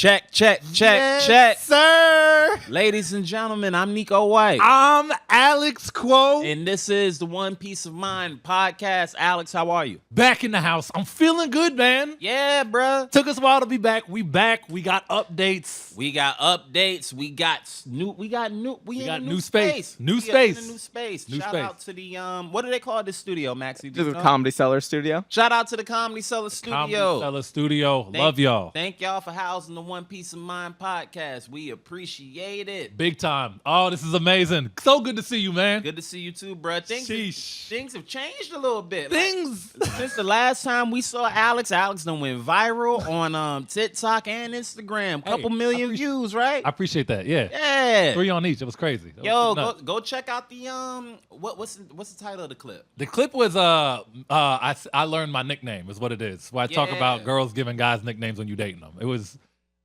Check. Yes, sir. Ladies and gentlemen, I'm Neko White. I'm Alex Quo. And this is the One Piece of Mind podcast. Alex, how are you? Back in the house. I'm feeling good, man. Yeah, bruh. Took us a while to be back. We back. We got updates. We got updates. We got new space. New space. Shout out to the what do they call this studio, Maxie? This is a Comedy Cellar studio. Shout out to the Comedy Cellar studio. Comedy Cellar studio. Love y'all. Thank y'all for housing the One Piece of Mind podcast. We appreciate it. Big time. Oh, this is amazing. So good to see you, man. Good to see you too, bruh. Sheesh. Things have changed a little bit. Things. Since the last time we saw Alex done went viral on TikTok and Instagram. Couple million views, right? I appreciate that. Yeah. Yeah. 3 on each. It was crazy. Yo, go check out the what's the title of the clip? The clip was I learned my nickname is what it is. Where I talk about girls giving guys nicknames when you dating them. It was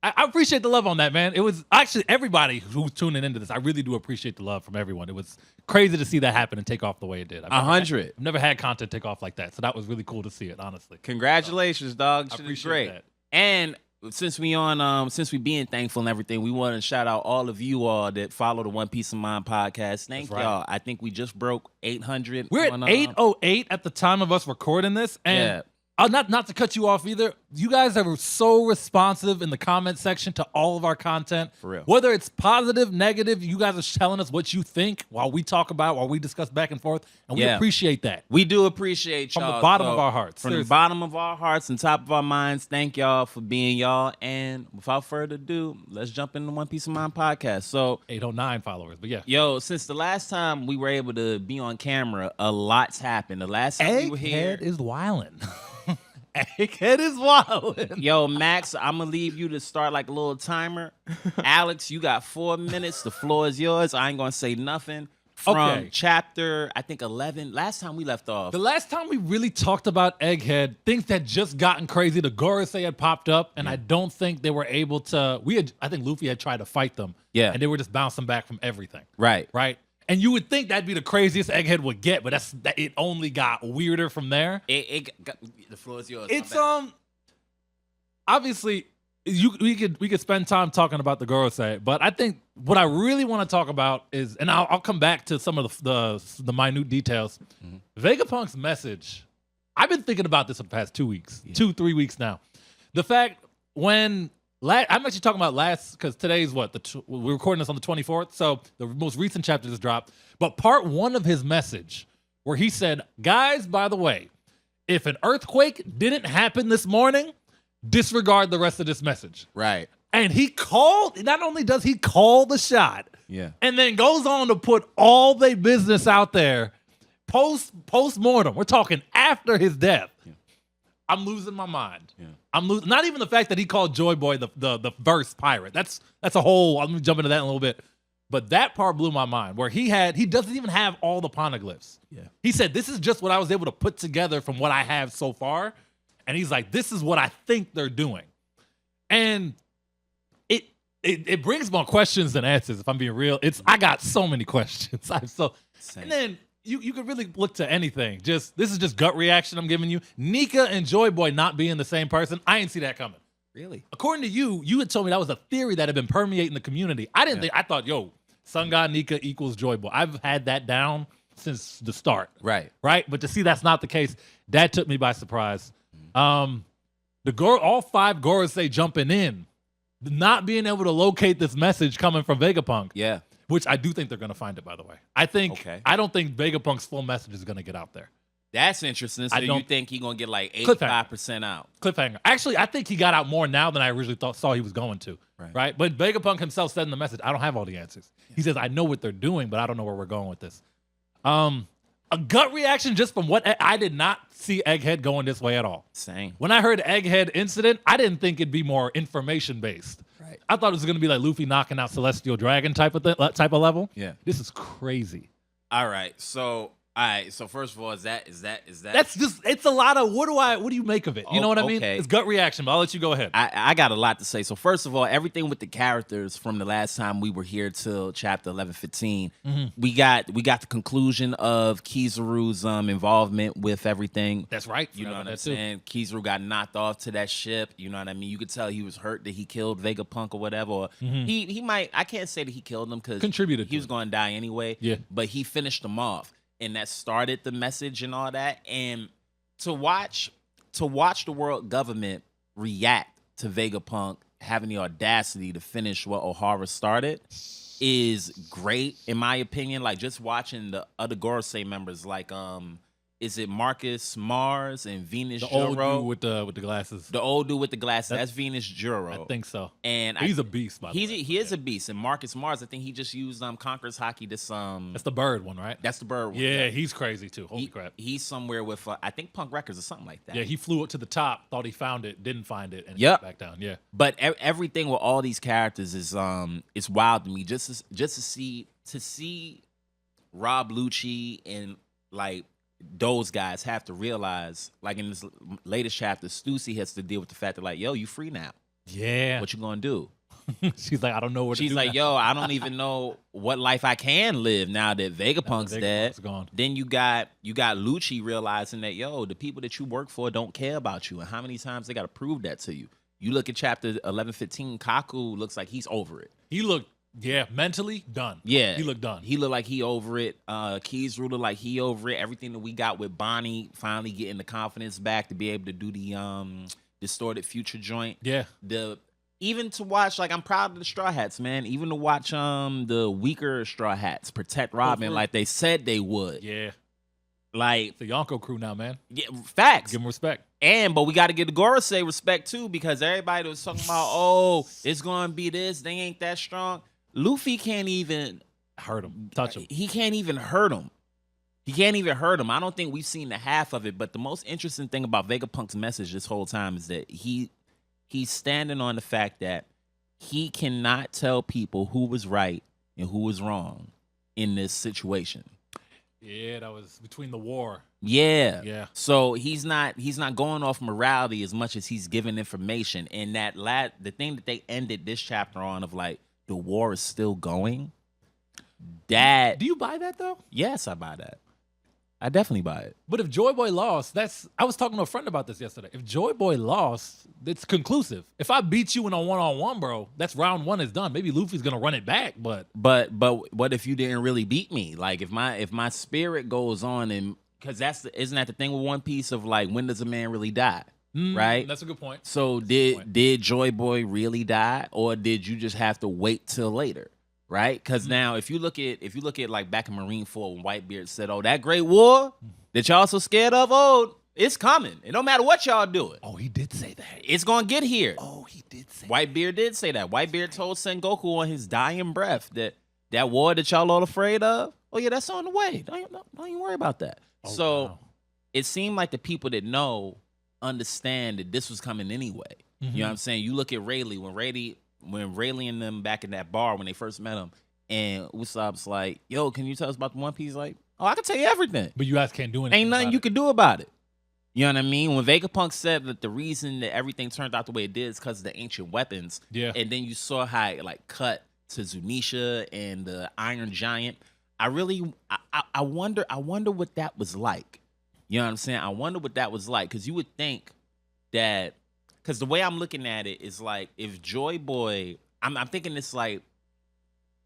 I appreciate the love on that, man. It was actually everybody who's tuning into this. I really do appreciate the love from everyone. It was crazy to see that happen and take off the way it did. 100. I've never had content take off like that, so that was really cool to see it. Honestly, congratulations, dog. I appreciate great. that. And since we being thankful and everything, we want to shout out all of you all that follow the One Piece of Mind podcast. Thank y'all. I think we just broke 800. We're at 808 at the time of us recording this, and not to cut you off either. You guys are so responsive in the comment section to all of our content. For real. Whether it's positive, negative, you guys are telling us what you think while we talk about, while we discuss back and forth, and we appreciate that. We do appreciate y'all. From the bottom of our hearts. From the bottom of our hearts and top of our minds, thank y'all for being y'all. And without further ado, let's jump into the One Piece of Mind podcast. So 809 followers, but yeah. Yo, since the last time we were able to be on camera, a lot's happened. The last time we were here. Egghead is wildin'. Egghead is wildin'. Yo, Max, I'm going to leave you to start like a little timer. Alex, you got 4 minutes. The floor is yours. I ain't going to say nothing. From chapter, I think 11. Last time we left off. The last time we really talked about Egghead, things had just gotten crazy. The Gorosei had popped up, and I don't think they were able to. I think Luffy had tried to fight them. Yeah. And they were just bouncing back from everything. Right. And you would think that'd be the craziest Egghead would get, but it only got weirder from there. The floor is yours. It's obviously we could spend time talking about the Gorosei, but I think what I really want to talk about is, and I'll come back to some of the minute details. Vegapunk's message. I've been thinking about this for the past 2 weeks, 2-3 weeks now. The fact when. I'm actually talking about because today's we're recording this on the 24th, so the most recent chapter just dropped. But part 1 of his message, where he said, guys, by the way, if an earthquake didn't happen this morning, disregard the rest of this message. Right. And not only does he call the shot, and then goes on to put all their business out there post-mortem. We're talking after his death. I'm losing my mind. I'm losing. Not even the fact that he called Joy Boy the verse pirate. That's a whole. I'm gonna jump into that in a little bit. But that part blew my mind. Where he doesn't even have all the poneglyphs. He said this is just what I was able to put together from what I have so far, and he's like, this is what I think they're doing, and it brings more questions than answers. If I'm being real, I got so many questions. And then. You could really look to anything. This is just gut reaction I'm giving you. Nika and Joy Boy not being the same person, I didn't see that coming. Really? According to you had told me that was a theory that had been permeating the community. I didn't think. I thought, Sun God Nika equals Joy Boy. I've had that down since the start. Right. But to see that's not the case, that took me by surprise. All 5 Gorosei jumping in, not being able to locate this message coming from Vegapunk. Yeah. Which I do think they're going to find it, by the way. I don't think Vegapunk's full message is going to get out there. That's interesting. So you think he's going to get like 85% out? Cliffhanger. Actually, I think he got out more now than I originally saw he was going to. Right? But Vegapunk himself said in the message, I don't have all the answers. He says, I know what they're doing, but I don't know where we're going with this. A gut reaction just from what I did not see Egghead going this way at all. Same. When I heard Egghead incident, I didn't think it'd be more information based. Right. I thought it was going to be like Luffy knocking out Celestial Dragon type of level. Yeah. This is crazy. All right. So All right. So first of all, is that? That's just, it's a lot of, what do you make of it? You know what I mean? Okay. It's gut reaction, but I'll let you go ahead. I got a lot to say. So first of all, everything with the characters from the last time we were here till chapter 11-15, we got the conclusion of Kizaru's involvement with everything. That's right. You know what I'm saying? Kizaru got knocked off to that ship. You know what I mean? You could tell he was hurt that he killed Vegapunk or whatever. Or he might. I can't say that he killed him because Contributed. He was going to die anyway. Yeah. But he finished him off, and that started the message and all that. And to watch the world government react to Vegapunk having the audacity to finish what O'Hara started is great, in my opinion. Like, just watching the other Gorosei members, like is it Marcus Mars and Venus The Juro? old dude with the glasses. The old dude with the glasses. That's Venus Juro. I think so. And he's a beast, by the way. He is a beast. And Marcus Mars, I think he just used Conqueror's Haki. That's the bird one, right? That's the bird one. Yeah, he's crazy too. Holy crap. He's somewhere with I think Punk Records or something like that. Yeah, he flew up to the top, thought he found it, didn't find it, and Yep. back down. Yeah. But everything with all these characters is it's wild to me. Just to see Rob Lucci and like those guys have to realize, like in this latest chapter, Stussy has to deal with the fact that, like, yo, you free now. Yeah. What you gonna do? She's like, I don't know what to do. She's like, now. yo, I don't even know what life I can live now that Vegapunk's dead. Gone. Then you got Lucci realizing that, yo, the people that you work for don't care about you, and how many times they got to prove that to you. You look at chapter 11-15, Kaku looks like he's over it. He looked, mentally done. Yeah. He looked done. He looked like he over it. Kizaru looked like he over it. Everything that we got with Bonnie finally getting the confidence back to be able to do the distorted future joint. Yeah. Even to watch, like, I'm proud of the Straw Hats, man. Even to watch the weaker Straw Hats protect Robin like they said they would. Yeah. Like, it's the Yonko crew now, man. Yeah, facts. Give them respect. But we got to give the Gorosei respect too, because everybody was talking about, oh, it's gonna be this. They ain't that strong. Luffy can't even hurt him, touch him. He can't even hurt him. He can't even hurt him. I don't think we've seen the half of it. But the most interesting thing about Vegapunk's message this whole time is that he's standing on the fact that he cannot tell people who was right and who was wrong in this situation. Yeah, that was between the war. Yeah. Yeah. So he's not going off morality as much as he's giving information. And the thing that they ended this chapter on of, like, the war is still going. That, do you buy that though? Yes, I buy that. I definitely buy it. But if Joy Boy lost, I was talking to a friend about this yesterday. If Joy Boy lost, it's conclusive. If I beat you in a one-on-one, bro, that's round one is done. Maybe Luffy's gonna run it back, but what if you didn't really beat me? Like, if my spirit goes on, and because isn't that the thing with One Piece of, like, when does a man really die? Right? That's a good point. So did Joy Boy really die, or did you just have to wait till later? Right? Because now if you look at like back in Marineford when Whitebeard said, oh, that great war that y'all so scared of, oh, it's coming. It don't matter what y'all doing. Oh, he did say that. It's gonna get here. Oh, he did say Whitebeard did say that. Whitebeard told Sengoku on his dying breath that war that y'all all afraid of, oh yeah, that's on the way. Don't even worry about that. Wow. It seemed like the people that know understand that this was coming anyway. You know what I'm saying? You look at Rayleigh, when Rayleigh and them back in that bar when they first met him, and Usopp's like, yo, can you tell us about the One Piece? Like, oh, I can tell you everything. But you guys can't do anything. Ain't nothing you can do about it. You know what I mean? When Vegapunk said that the reason that everything turned out the way it did is because of the ancient weapons. Yeah. And then you saw how it, like, cut to Zunisha and the Iron Giant. I wonder what that was like. You know what I'm saying? I wonder what that was like, because you would think that, because the way I'm looking at it is like, if Joy Boy, I'm thinking it's like,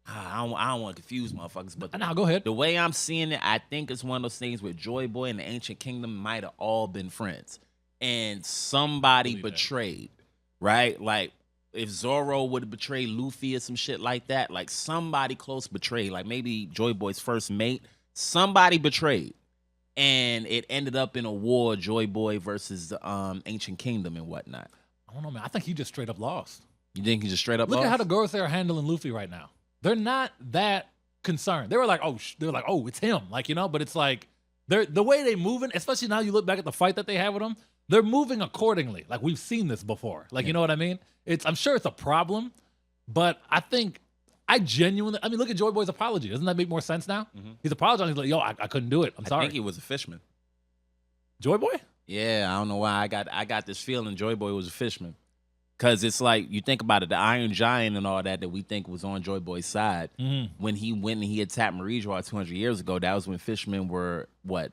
I don't want to confuse motherfuckers, but no, go ahead. The way I'm seeing it, I think it's one of those things where Joy Boy and the Ancient Kingdom might have all been friends, and somebody betrayed, right? Like, if Zoro would have betrayed Luffy or some shit like that, like somebody close betrayed, like maybe Joy Boy's first mate, somebody betrayed. And it ended up in a war, Joy Boy versus the Ancient Kingdom and whatnot. I don't know, man. I think he just straight up lost. You think he just straight up lost? Look at how the girls are handling Luffy right now. They're not that concerned. They were like, oh, it's him. Like, you know, but it's like, the way they moving, especially now you look back at the fight that they have with him, they're moving accordingly. Like, we've seen this before. Like, you know what I mean? I'm sure it's a problem, but I I genuinely, I mean, look at Joy Boy's apology. Doesn't that make more sense now? He's apologizing. He's like, yo, I couldn't do it. I'm sorry. I think he was a fisherman. Joy Boy? Yeah, I don't know why I got this feeling Joy Boy was a fisherman. Because it's like, you think about it, the Iron Giant and all that we think was on Joy Boy's side. When he went and he attacked Marie-Joie 200 years ago, that was when fishermen were, were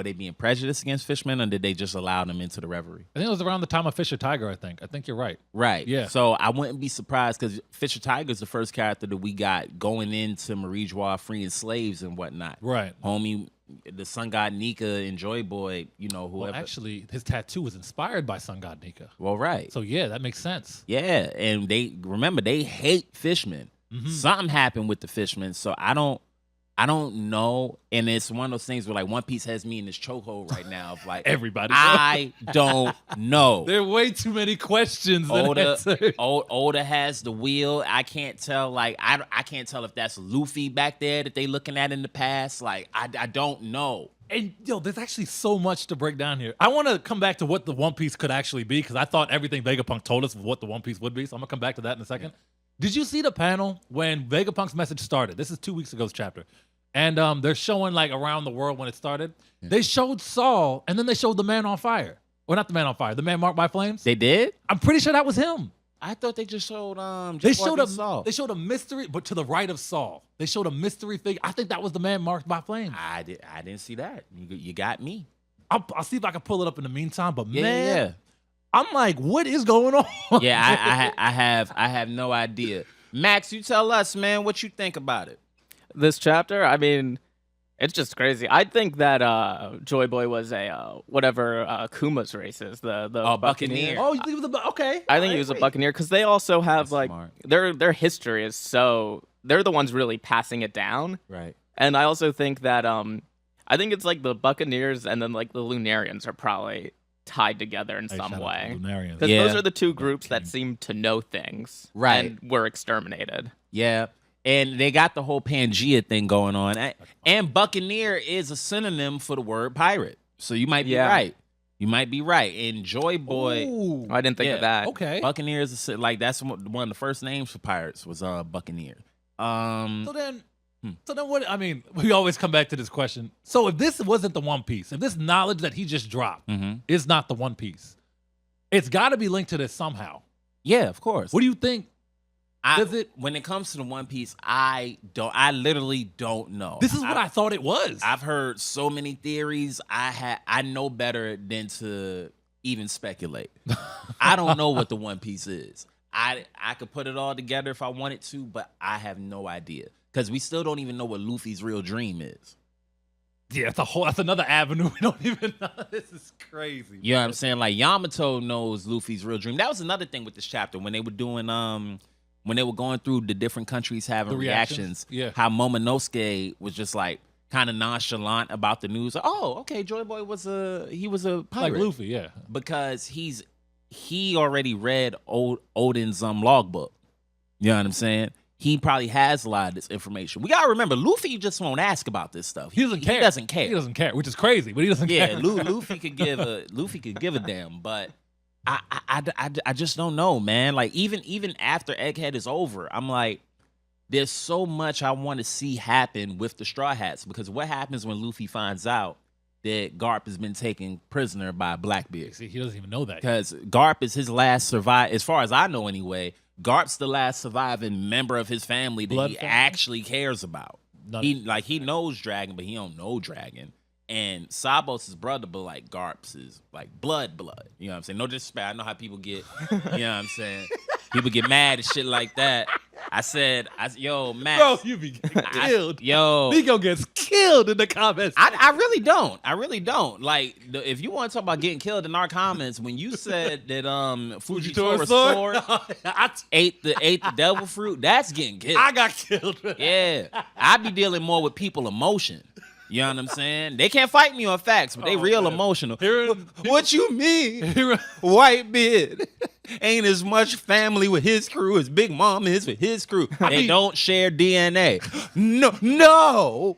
they being prejudiced against fishermen, or did they just allow them into the reverie? I think it was around the time of Fisher Tiger, I think. I think you're right. Right. Yeah. So I wouldn't be surprised, because Fisher Tiger's the first character that we got going into Marie-Joie freeing slaves and whatnot. Right. Homie, the sun god Nika and Joy Boy, whoever. Well, actually, his tattoo was inspired by Sun God Nika. Well, right. So, yeah, that makes sense. Yeah, and they hate fishmen. Something happened with the fishmen, so I don't know. And it's one of those things where, like, One Piece has me in this chokehold right now of like Everybody. I don't know. There are way too many questions. Oda has the wheel. I can't tell. Like I can't tell if that's Luffy back there that they looking at in the past. Like I don't know. And yo, there's actually so much to break down here. I want to come back to what the One Piece could actually be, because I thought everything Vegapunk told us was what the One Piece would be. So I'm gonna come back to that in a second. Did you see the panel when Vegapunk's message started? This is 2 weeks ago's chapter. And they're showing like around the world when it started. They showed Saul, and then they showed the man on fire. Or not the man on fire, the man marked by flames. They did? I'm pretty sure that was him. I thought they just showed they showed Saul. They showed a mystery, but to the right of Saul. They showed a mystery figure. I think that was the man marked by flames. I didn't see that. You got me. I'll see if I can pull it up in the meantime. But Yeah. I'm like, what is going on? Yeah, I have no idea. Max, you tell us, man, what you think about it. This chapter, I mean, it's just crazy. I think that Joy Boy was a whatever Kuma's race is, the Buccaneer. Oh, you think it was okay? I think he was a Buccaneer, because they also have That's like smart. their history is so, they're the ones really passing it down. Right. And I also think that I think it's like the Buccaneers and then like the Lunarians are probably tied together in some way. Because those are the two groups that seem to know things. Right. And were exterminated. Yeah. And they got the whole Pangea thing going on. And Buccaneer is a synonym for the word pirate. So you might be right. You might be right. And Joy Boy. Ooh. I didn't think of that. Okay. Buccaneer is like that's one of the first names for pirates was Buccaneer. So then what? I mean, we always come back to this question. So if this wasn't the One Piece, if this knowledge that he just dropped is not the One Piece, it's got to be linked to this somehow. Yeah, of course. What do you think? When it comes to the One Piece, I literally don't know. This is what I thought it was. I've heard so many theories. I know better than to even speculate. I don't know what the One Piece is. I could put it all together if I wanted to, but I have no idea. Because we still don't even know what Luffy's real dream is. Yeah, that's another avenue. We don't even know. This is crazy. You know what I'm saying? Like Yamato knows Luffy's real dream. That was another thing with this chapter when they were doing when they were going through the different countries having The reactions. Yeah. How Momonosuke was just like kind of nonchalant about the news. Oh, okay, Joy Boy was a pirate. Like Luffy, yeah. Because he already read Odin's logbook. You know what I'm saying? He probably has a lot of this information. We gotta remember, Luffy just won't ask about this stuff. He doesn't care. He doesn't care. He doesn't care, which is crazy, but he doesn't care. Yeah, Luffy could give a damn, but I just don't know, man. Like even after Egghead is over, I'm like, there's so much I want to see happen with the Straw Hats, because what happens when Luffy finds out that Garp has been taken prisoner by Blackbeard? See, he doesn't even know that. Because Garp is his last as far as I know anyway. Garp's the last surviving member of his family that he actually cares about. He knows Dragon, but he don't know Dragon. And Sabos' brother, but like Garp's is like blood. You know what I'm saying? No disrespect. I know how people get, you know what I'm saying? People get mad and shit like that. I said, yo, Max. Bro, you be getting killed. Nico gets killed in the comments. I really don't. Like, if you want to talk about getting killed in our comments, when you said that Fujitori's sword ate the devil fruit, that's getting killed. I got killed. Yeah. I be dealing more with people emotion. You know what I'm saying? They can't fight me on facts, but they real emotional. What you mean? Whitebeard ain't as much family with his crew as Big Mom is with his crew. They don't share DNA. No.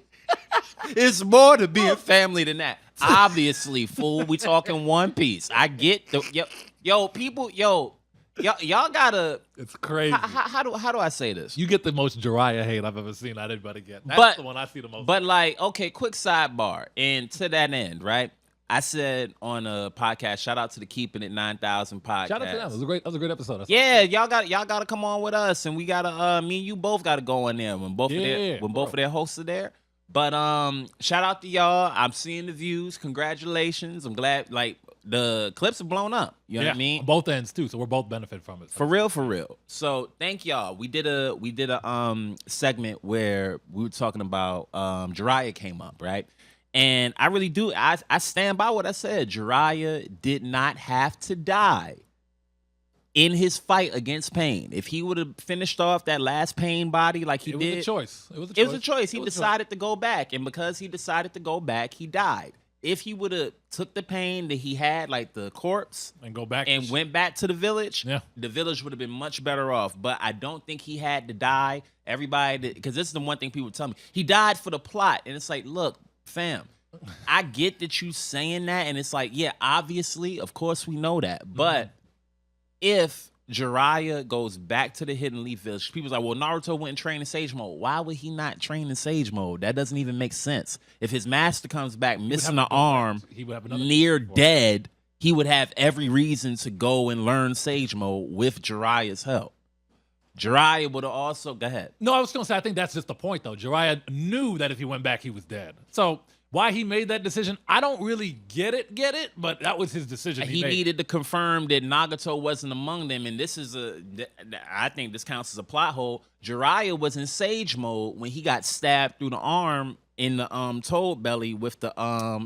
It's more to being family than that. Obviously, fool. We talking One Piece. I get the people. y'all gotta. It's crazy. How do I say this? You get the most Jiraiya hate I've ever seen out of anybody get. That's the one I see the most. But like, okay, quick sidebar. And to that end, right? I said on a podcast, shout out to the Keeping It 9,000 podcast. Shout out to them. That was a great episode. Y'all got to come on with us, and we gotta me and you both gotta go in there when both of their hosts are there. But shout out to y'all. I'm seeing the views. Congratulations. I'm glad. Like the clips have blown up. You know what I mean? On both ends too. So we're both benefiting from it. For real. So thank y'all. We did a segment where we were talking about Jiraiya came up, right? And I really do. I stand by what I said. Jiraiya did not have to die in his fight against Pain. If he would have finished off that last Pain body like he did. It was a choice. It was a choice. He decided to go back. And because he decided to go back, he died. If he would have took the Pain that he had, like the corpse, and go back and went back to the village, the village would have been much better off. But I don't think he had to die. Everybody, because this is the one thing people tell me. He died for the plot. And it's like, look, fam, I get that you saying that, and it's like, yeah, obviously, of course we know that. But if Jiraiya goes back to the Hidden Leaf Village, people's like, well, Naruto went and trained in Sage Mode. Why would he not train in Sage Mode? That doesn't even make sense. If his master comes back missing the arm, he would have near dead, he would have every reason to go and learn Sage Mode with Jiraiya's help. Jiraiya would have also... Go ahead. No, I was going to say, I think that's just the point, though. Jiraiya knew that if he went back, he was dead. So why he made that decision, I don't really get it, but that was his decision. He needed to confirm that Nagato wasn't among them, and this is I think this counts as a plot hole. Jiraiya was in Sage Mode when he got stabbed through the arm in the Toad Belly with the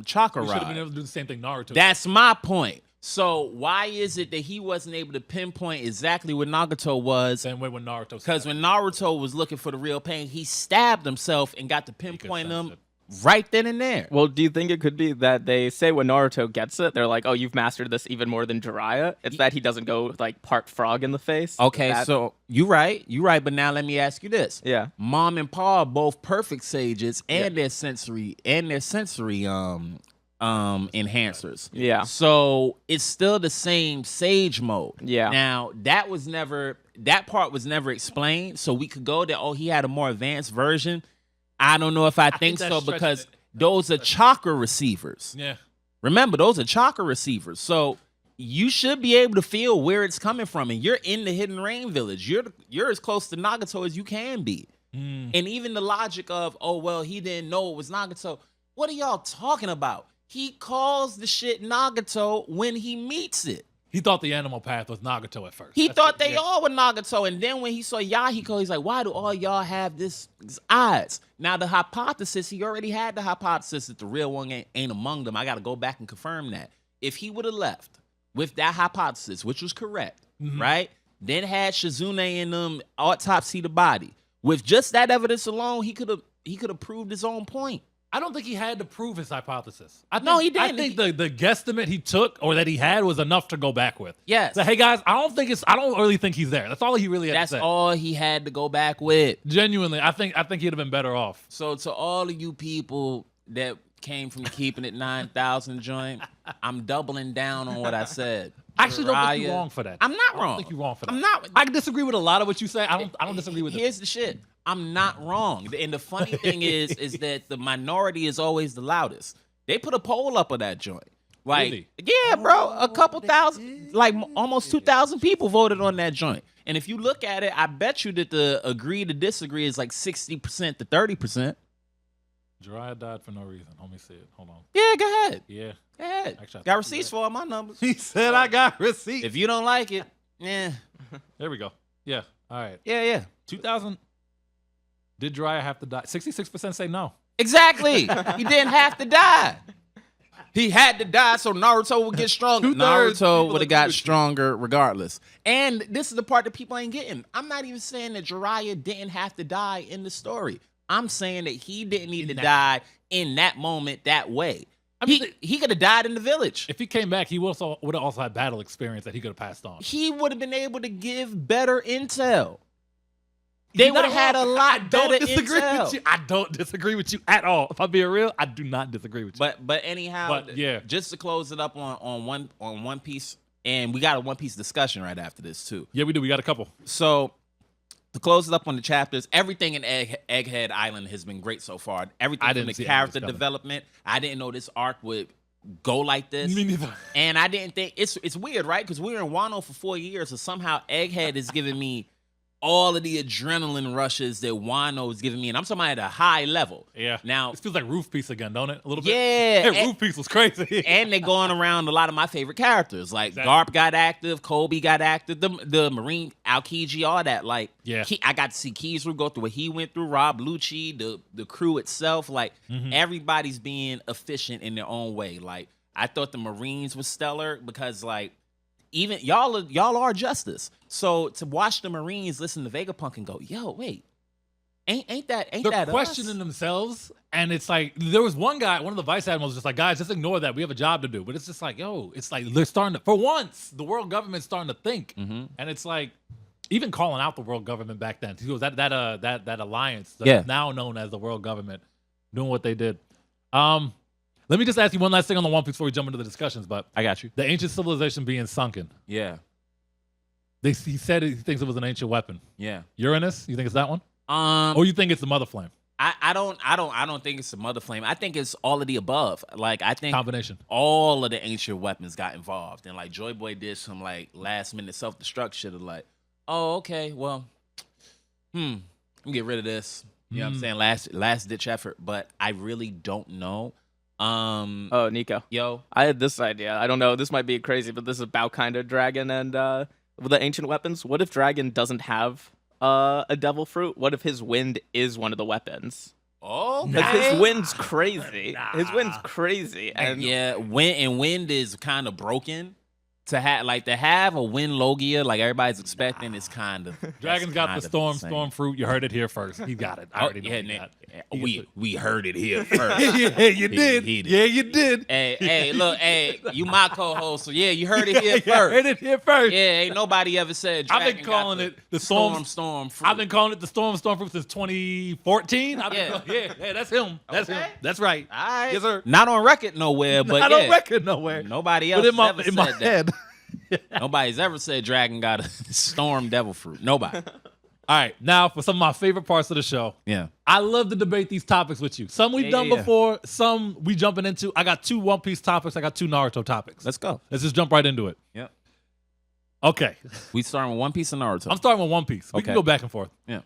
chakra rod. He should have been able to do the same thing Naruto. That's my point. So why is it that he wasn't able to pinpoint exactly where Nagato was? Same way when Naruto. Because when Naruto was looking for the real Pain, he stabbed himself and got to pinpoint him right then and there. Well, do you think it could be that they say when Naruto gets it, they're like, oh, you've mastered this even more than Jiraiya? It's that he doesn't go like part frog in the face? Okay, so you're right. But now let me ask you this. Yeah. Mom and Pa are both perfect sages and their sensory enhancers. Yeah. So it's still the same Sage Mode. Yeah. Now that part was never explained. So we could go that, oh, he had a more advanced version. I don't know if I think so, because those are chakra receivers. Yeah. Remember, those are chakra receivers. So you should be able to feel where it's coming from. And you're in the Hidden Rain Village. You're as close to Nagato as you can be. And even the logic of, oh, well, he didn't know it was Nagato. What are y'all talking about? He calls the shit Nagato when he meets it. He thought the animal path was Nagato at first. He thought they all were Nagato. And then when he saw Yahiko, he's like, why do all y'all have this odds? Now, the hypothesis, he already had the hypothesis that the real one ain't among them. I got to go back and confirm that. If he would have left with that hypothesis, which was correct, right? Then had Shizune and them autopsy the body. With just that evidence alone, he could have proved his own point. I don't think he had to prove his hypothesis. He didn't. I think the guesstimate he took or that he had was enough to go back with. Yes. So, hey guys, I don't really think he's there. That's all he really had to say. That's all he had to go back with. Genuinely, I think he'd have been better off. So to all of you people that came from Keeping It 9,000 joint, I'm doubling down on what I said. I actually don't think you're wrong for that. I'm not wrong. I don't think you're wrong for that. I'm not. I disagree with a lot of what you say. I don't disagree with it. Here's the shit. I'm not wrong. And the funny thing is that the minority is always the loudest. They put a poll up of that joint. Like, really? Yeah, bro. A couple thousand, like almost 2,000 people voted on that joint. And if you look at it, I bet you that the agree to disagree is like 60% to 30%. Jiraiya died for no reason. Let me see it. Hold on. Yeah, go ahead. Yeah. Go ahead. Actually, got receipts for all my numbers. He said I got receipts. If you don't like it, yeah. There we go. Yeah. All right. Yeah. 2000. Did Jiraiya have to die? 66% say no. Exactly. He didn't have to die. He had to die so Naruto would get stronger. Naruto would have got stronger regardless. And this is the part that people ain't getting. I'm not even saying that Jiraiya didn't have to die in the story. I'm saying that he didn't need to die in that moment that way. I mean, he could have died in the village. If he came back, he would have also had battle experience that he could have passed on. He would have been able to give better intel. They would have had a lot better intel. I don't disagree with you at all. If I'm being real, I do not disagree with you. But anyhow, yeah. Just to close it up on one piece And we got a One Piece discussion right after this too. Yeah, we do. We got a couple. So to close it up on the chapters, everything in Egghead Island has been great so far. Everything from the character development. I didn't know this arc would go like this. Me neither. And I didn't think it's weird, right? Because we were in Wano for 4 years, and somehow Egghead is giving me all of the adrenaline rushes that Wano is giving me, and I'm talking about at a high level. Yeah. Now it feels like Roof Piece again, don't it? A little bit. Yeah. Hey, Roof Piece was crazy. And they're going around a lot of my favorite characters. Like Garp got active, Kobe got active, the Marine Aokiji, all that. Like, yeah. I got to see Kizaru go through what he went through, Rob Lucci, the crew itself. Like, everybody's being efficient in their own way. Like, I thought the Marines was stellar because, like, even y'all are justice. So to watch the Marines listen to Vegapunk and go, yo, wait, ain't that They're us? questioning themselves, and it's like there was one guy, one of the vice admirals, just like, guys, just ignore that. We have a job to do. But it's just like, yo, it's like they're starting to, for once, the world government's starting to think, and it's like even calling out the world government back then. He goes that alliance that's now known as the world government doing what they did. Let me just ask you one last thing on the One Piece before we jump into the discussions. But I got you. The ancient civilization being sunken. Yeah. He said he thinks it was an ancient weapon. Yeah. Uranus? You think it's that one? Or you think it's the Mother Flame? I don't think it's the Mother Flame. I think it's all of the above. Like, I think combination. All of the ancient weapons got involved, and like Joy Boy did some like last minute self destruct shit of like, oh okay, well, let me get rid of this. You know what I'm saying? Last ditch effort, but I really don't know. Oh, Nico. Yo. I had this idea. I don't know. This might be crazy, but this is about kind of Dragon and the ancient weapons. What if Dragon doesn't have a devil fruit? What if his wind is one of the weapons? Oh, his wind's crazy. His wind's crazy. And yeah, wind is kind of broken. To have a wind Logia like everybody's expecting is kind of Dragon's got the storm fruit. You heard it here first. He got it. I already know. We heard it here first. Yeah, you did. Yeah, you did. Hey, look, you my co-host, so yeah, you heard it here first. Heard it here first. Yeah, ain't nobody ever said. I've been calling it the storm fruit. I've been calling it the storm fruit since 2014. Yeah, that's him. That's him. That's right. All right. Yes, sir. Not on record nowhere, but not on record nowhere. Nobody else ever said that. Nobody's ever said Dragon got a storm devil fruit. Nobody. All right, now for some of my favorite parts of the show. Yeah. I love to debate these topics with you. Some we've done before, some we jumping into. I got 2 One Piece topics. I got 2 Naruto topics. Let's go. Let's just jump right into it. Yep. Okay. We starting with One Piece and Naruto. I'm starting with One Piece. We can go back and forth. Yeah.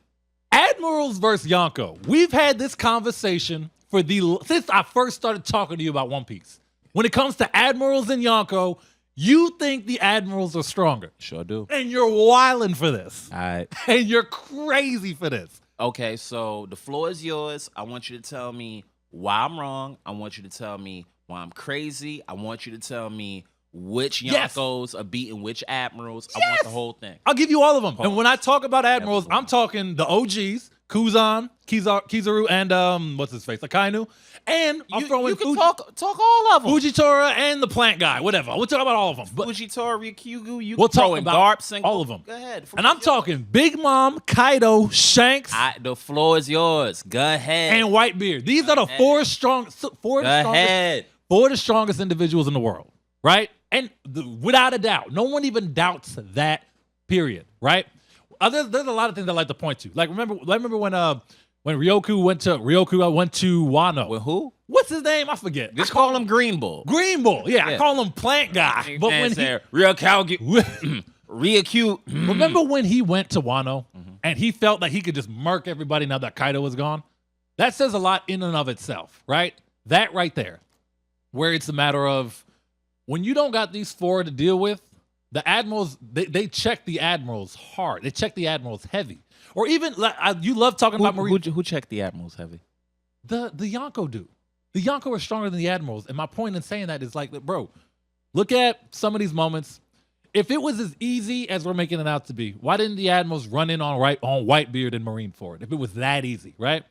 Admirals versus Yonko. We've had this conversation since I first started talking to you about One Piece. When it comes to Admirals and Yonko, you think the Admirals are stronger. Sure do. And you're wilding for this. All right. And you're crazy for this. Okay, so the floor is yours. I want you to tell me why I'm wrong. I want you to tell me why I'm crazy. I want you to tell me which Yonkos are beating which Admirals. Yes. I want the whole thing. I'll give you all of them. And when I talk about Admirals, I'm talking the OGs, Kuzan, Kizaru, and what's his face, Akainu. And I'm throwing you can talk all of them. Fujitora and the plant guy, whatever. We'll talk about all of them. But Fujitora, Ryukyugu, we'll talk about Garp, all of them. Go ahead. And I'm talking Big Mom, Kaido, Shanks. The floor is yours. Go ahead. And Whitebeard. These are the four the strongest individuals in the world, right? And without a doubt, no one even doubts that. Period. Right? There's a lot of things I like to point to. Like remember when Ryoku went to Wano. With who? What's his name? I forget. Just call him Green Bull. Green Bull. Yeah, I call him Plant Guy. But when remember when he went to Wano and he felt like he could just murk everybody now that Kaido was gone? That says a lot in and of itself, right? That right there, where it's a matter of when you don't got these 4 to deal with, the Admirals, they check the Admirals hard. They check the Admirals heavy. Or even, you love talking about Marine. Who checked the Admirals heavy? The Yonko do. The Yonko are stronger than the Admirals. And my point in saying that is like, bro, look at some of these moments. If it was as easy as we're making it out to be, why didn't the Admirals run in on Whitebeard and Marineford? If it was that easy, right?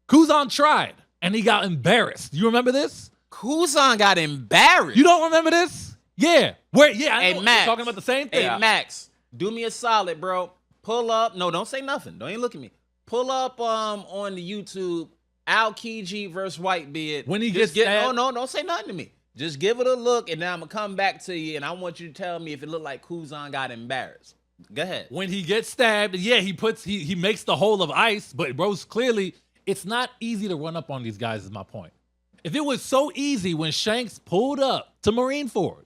Kuzan tried, and he got embarrassed. You remember this? Kuzan got embarrassed. You don't remember this? Yeah. Hey, Max. We're talking about the same thing. Hey, Max, do me a solid, bro. Pull up. No, don't say nothing. Don't even look at me. Pull up on the YouTube, Aokiji versus Whitebeard. When he gets stabbed. No, don't say nothing to me. Just give it a look, and then I'm gonna come back to you, and I want you to tell me if it looked like Kuzan got embarrassed. Go ahead. When he gets stabbed, yeah, he makes the hole of ice, but bro's clearly it's not easy to run up on these guys. Is my point. If it was so easy when Shanks pulled up to Marineford,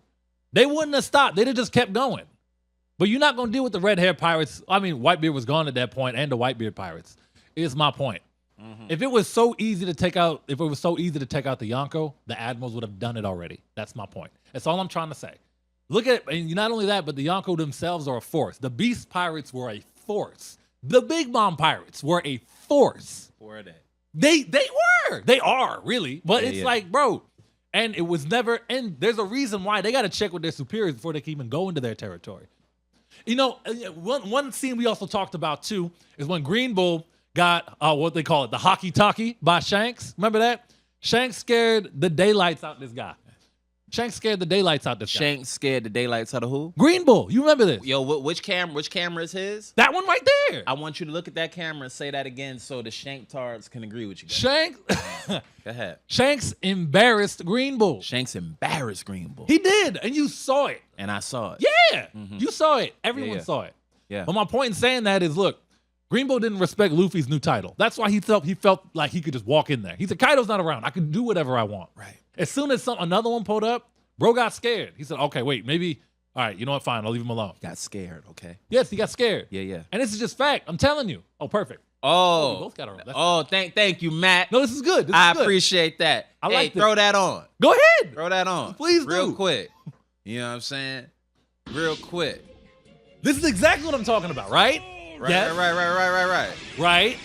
they wouldn't have stopped. They'd have just kept going. But you're not gonna deal with the red-haired pirates. I mean, Whitebeard was gone at that point, and the Whitebeard pirates. Is my point. If it was so easy to take out, the Yonko, the admirals would have done it already. That's my point. That's all I'm trying to say. Look at, and not only that, but the Yonko themselves are a force. The Beast pirates were a force. The Big Mom pirates were a force. Were they? They were. They are, really. But it's like, bro, and it was never, and there's a reason why they got to check with their superiors before they can even go into their territory. You know, one scene we also talked about, too, is when Green Bull got what they call it, the hockey talkie by Shanks. Remember that? Shanks scared the daylights out this guy. Shanks scared the daylights out this guy. Shanks scared the daylights out of who? Green Bull. You remember this? Yo, which camera is his? That one right there. I want you to look at that camera and say that again so the Shanktards can agree with you guys. Shanks. Go ahead. Shanks embarrassed Green Bull. Shanks embarrassed Green Bull. He did, and you saw it. And I saw it. Yeah. You saw it. Everyone saw it. Yeah. But my point in saying that is, look, Green Bull didn't respect Luffy's new title. That's why he felt like he could just walk in there. He said, Kaido's not around. I can do whatever I want. Right. As soon as another one pulled up, bro got scared. He said, okay, wait, maybe, all right, you know what, fine, I'll leave him alone. Got scared, okay? Yes, he got scared. Yeah. And this is just fact. I'm telling you. Oh, perfect. Oh. We both got it. Thank you, Matt. No, this is good. I appreciate that. I like this. Throw that on. Go ahead. Throw that on. Please do. Real quick. You know what I'm saying? Real quick. This is exactly what I'm talking about, right? Right, Yes. right. Right.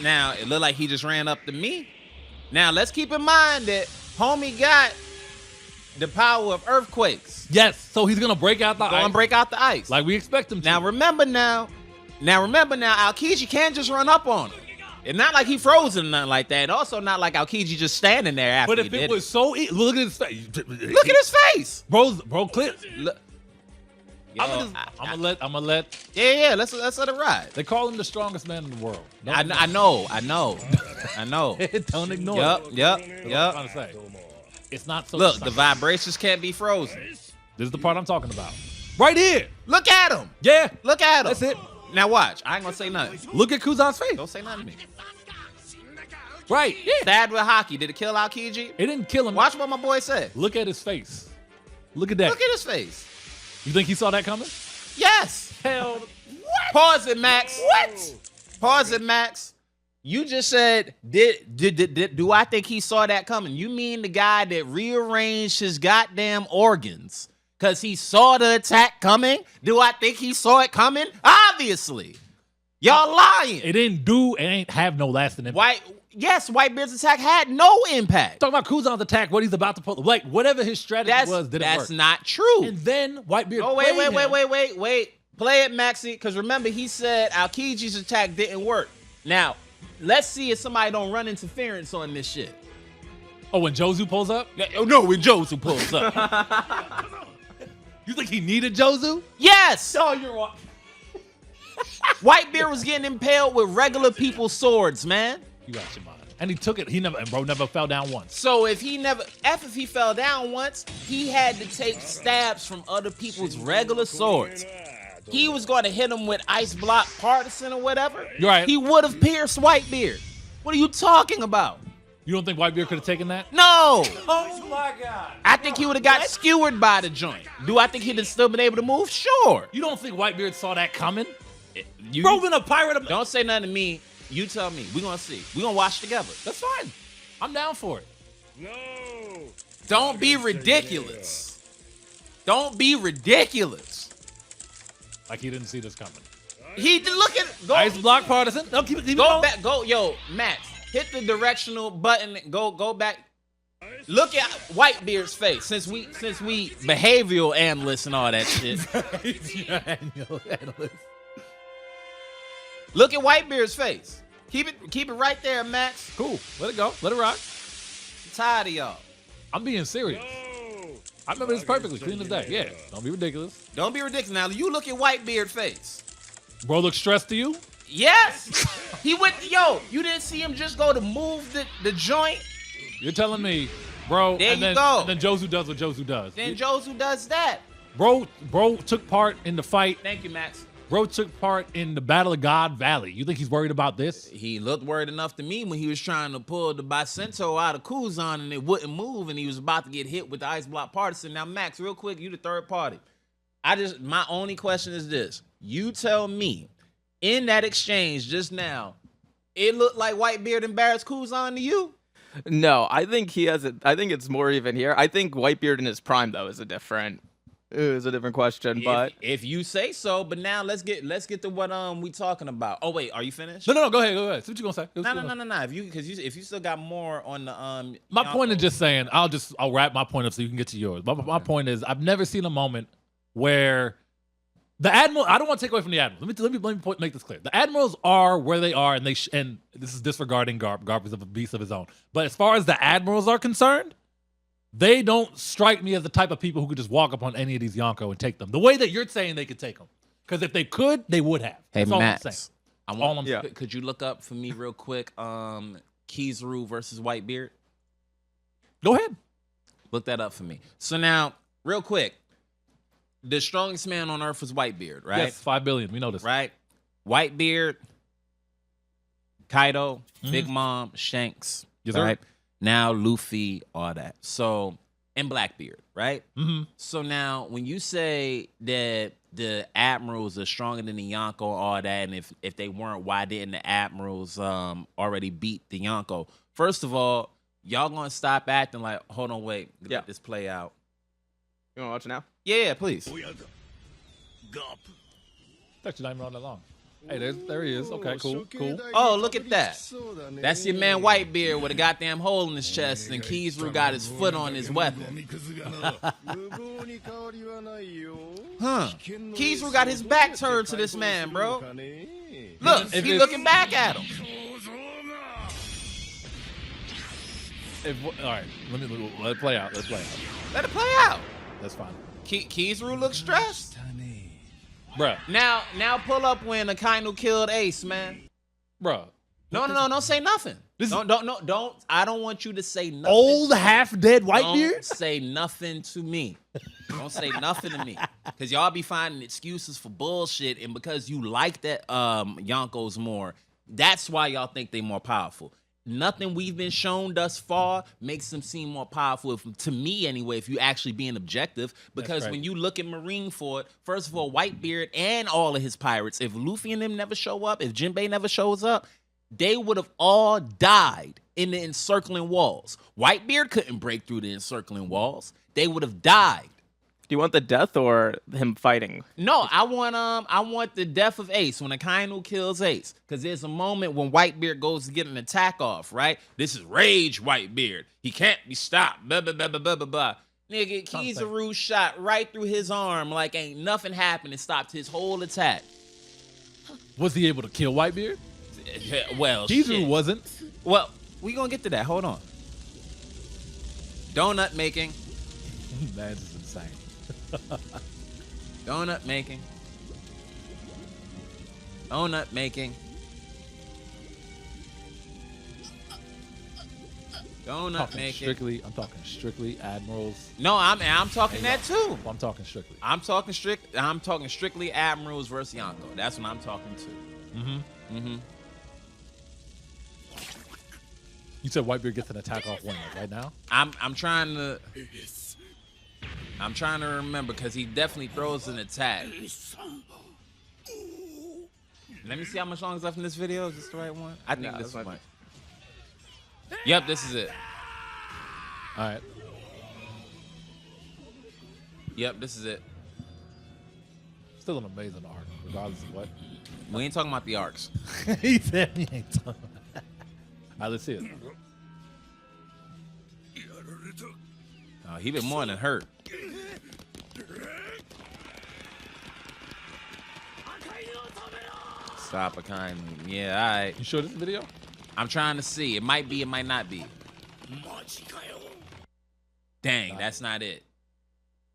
Now, it looked like he just ran up to me. Now, let's keep in mind that homie got the power of earthquakes. Yes. So he's gonna break out the ice. Break out the ice. Like we expect him to. Now, remember, Aokiji can't just run up on him. It's not like he frozen or nothing like that. And also not like Aokiji just standing there after But if it was so easy, look at his face. Look at his face. Bro, clip. Look. I'm gonna let. Yeah. Let's let it ride. They call him the strongest man in the world. I know. Don't ignore it. Yep. That's what I'm trying to say. It's not so. Look, the vibrations can't be frozen. This is the part I'm talking about. Right here. Look at him. Yeah. Look at him. That's it. Now watch. I ain't gonna say nothing. Look at Kuzan's face. Don't say nothing to me. Right. Yeah. Stabbed with hockey. Did it kill Aokiji? It didn't kill him. Watch what my boy said. Look at his face. Look at that. Look at his face. You think he saw that coming? Yes. Hell. What? Pause it, Max. What? Pause it, Max. You just said, do I think he saw that coming? You mean the guy that rearranged his goddamn organs because he saw the attack coming? Do I think he saw it coming? Obviously. Y'all lying. It ain't have no lasting impact. Whitebeard's attack had no impact. Talking about Kuzan's attack, what he's about to pull, like whatever his strategy was, didn't work. That's not true. And then Whitebeard. Oh, wait. Play it, Maxie, because remember he said Aokiji's attack didn't work. Now, let's see if somebody don't run interference on this shit. Oh, when Jozu pulls up? No, when Jozu pulls up. You think he needed Jozu? Yes. Oh, you're wrong. Whitebeard was getting impaled with regular people's swords, man. You got your mind. And he took it. Bro never fell down once. So if he fell down once, he had to take stabs from other people's regular swords. He was going to hit him with Ice Block Partisan or whatever. You're right. He would have pierced Whitebeard. What are you talking about? You don't think Whitebeard could have taken that? No. Oh my God. I think he would have got skewered by the joint. Do I think he'd have still been able to move? Sure. You don't think Whitebeard saw that coming? Bro, been a pirate. Don't say nothing to me. You tell me. We're going to see. We're going to watch together. That's fine. I'm down for it. No. Don't be ridiculous. Don't be ridiculous. Like he didn't see this coming. He did look at go. Ice Block Partisan. No, keep Go going. back. Go, yo, Max. Hit the directional button. Go back. Look at Whitebeard's face. Since we behavioral analysts and all that shit. Look at Whitebeard's face. Keep it right there, Max. Cool. Let it go. Let it rock. I'm tired of y'all. I'm being serious. I remember this perfectly. Clean as day. Yeah. Don't be ridiculous. Don't be ridiculous. Now you look at Whitebeard's face. Bro looks stressed to you? Yes. He went. Yo, you didn't see him just go to move the joint. You're telling me Bro, There and you then, go. And then Jozu does what Jozu does. Then Jozu does that. Bro took part in the fight. Thank you, Max. Bro took part in the Battle of God Valley. You think he's worried about this? He looked worried enough to me when he was trying to pull the Bacento out of Kuzan and it wouldn't move and he was about to get hit with the Ice Block Partisan. Now, Max, real quick, you the third party. My only question is this. You tell me, in that exchange just now, it looked like Whitebeard embarrassed Kuzan to you? No, I think I think it's more even here. I think Whitebeard in his prime though is a different question. But if you say so, but now let's get to what we talking about. Oh wait, are you finished? No, go ahead. See what you gonna say. No. If you still got more on the My point is just saying. I'll wrap my point up so you can get to yours. My point is I've never seen a moment where the admiral. I don't want to take away from the admirals. Let me make this clear. The admirals are where they are, and and this is disregarding Garp. Garp is a beast of his own. But as far as the admirals are concerned, they don't strike me as the type of people who could just walk up on any of these Yonko and take them. The way that you're saying they could take them. Because if they could, they would have. Hey, That's Max, all I'm saying. Could you look up for me real quick Kizaru versus Whitebeard? Go ahead. Look that up for me. So now, real quick, the strongest man on Earth was Whitebeard, right? Yes, 5 billion. We know this. Right? Whitebeard, Kaido, Big Mom, Shanks, Yes, right? sir. Now Luffy, all that. So, and Blackbeard, right? Mm-hmm. So now, when you say that the admirals are stronger than the Yonko, all that, and if they weren't, why didn't the admirals already beat the Yonko? First of all, y'all gonna stop acting like, hold on, wait, let this play out. You wanna watch it now? Yeah, please. It's actually not even on that long. Hey, there he is. Okay, cool. Oh, look at that. That's your man Whitebeard with a goddamn hole in his chest, and Kizaru got his foot on his weapon. Huh. Kizaru got his back turned to this man, bro. Look, he's looking back at him. All right, let it play out. Let it play out. That's fine. Kizaru looks stressed. Bruh. Now pull up when Akainu killed Ace, man. Bruh. No, don't say nothing. Don't. I don't want you to say nothing. Old half-dead Whitebeard? Don't say nothing to me. Don't say nothing to me. Because y'all be finding excuses for bullshit, and because you like that Yonkos more, that's why y'all think they more powerful. Nothing we've been shown thus far makes them seem more powerful, to me anyway, if you actually being objective. Because when you look at Marineford, first of all, Whitebeard and all of his pirates, if Luffy and them never show up, if Jinbei never shows up, they would have all died in the encircling walls. Whitebeard couldn't break through the encircling walls. They would have died. Do you want the death or him fighting? No, I want the death of Ace when Akainu kills Ace. Because there's a moment when Whitebeard goes to get an attack off, right? This is Rage Whitebeard. He can't be stopped. Blah, blah, blah, blah, blah, blah, blah. Nigga, Kizaru shot right through his arm like ain't nothing happened and stopped his whole attack. Was he able to kill Whitebeard? Well, Kizaru wasn't. Well, we gonna get to that. Hold on. Donut making. Man, this is insane. Donut making. Donut making. Donut making. I'm talking strictly admirals. No, I'm talking that too. I'm talking strictly. I'm talking strictly admirals versus Yonko. That's what I'm talking to. Mm-hmm. You said Whitebeard gets an attack off when, like right now? I'm trying to remember because he definitely throws an attack. Let me see how much longer is left in this video. Is this the right one? I think this is one. Yep, this is it. All right. Yep, this is it. Still an amazing arc, regardless of what. We ain't talking about the arcs. He said he ain't talking about that. All right, let's see it. Oh, he been more than hurt. Stop Akainu. Yeah, all right. You sure this video? I'm trying to see. It might be, it might not be. Dang, that's not it.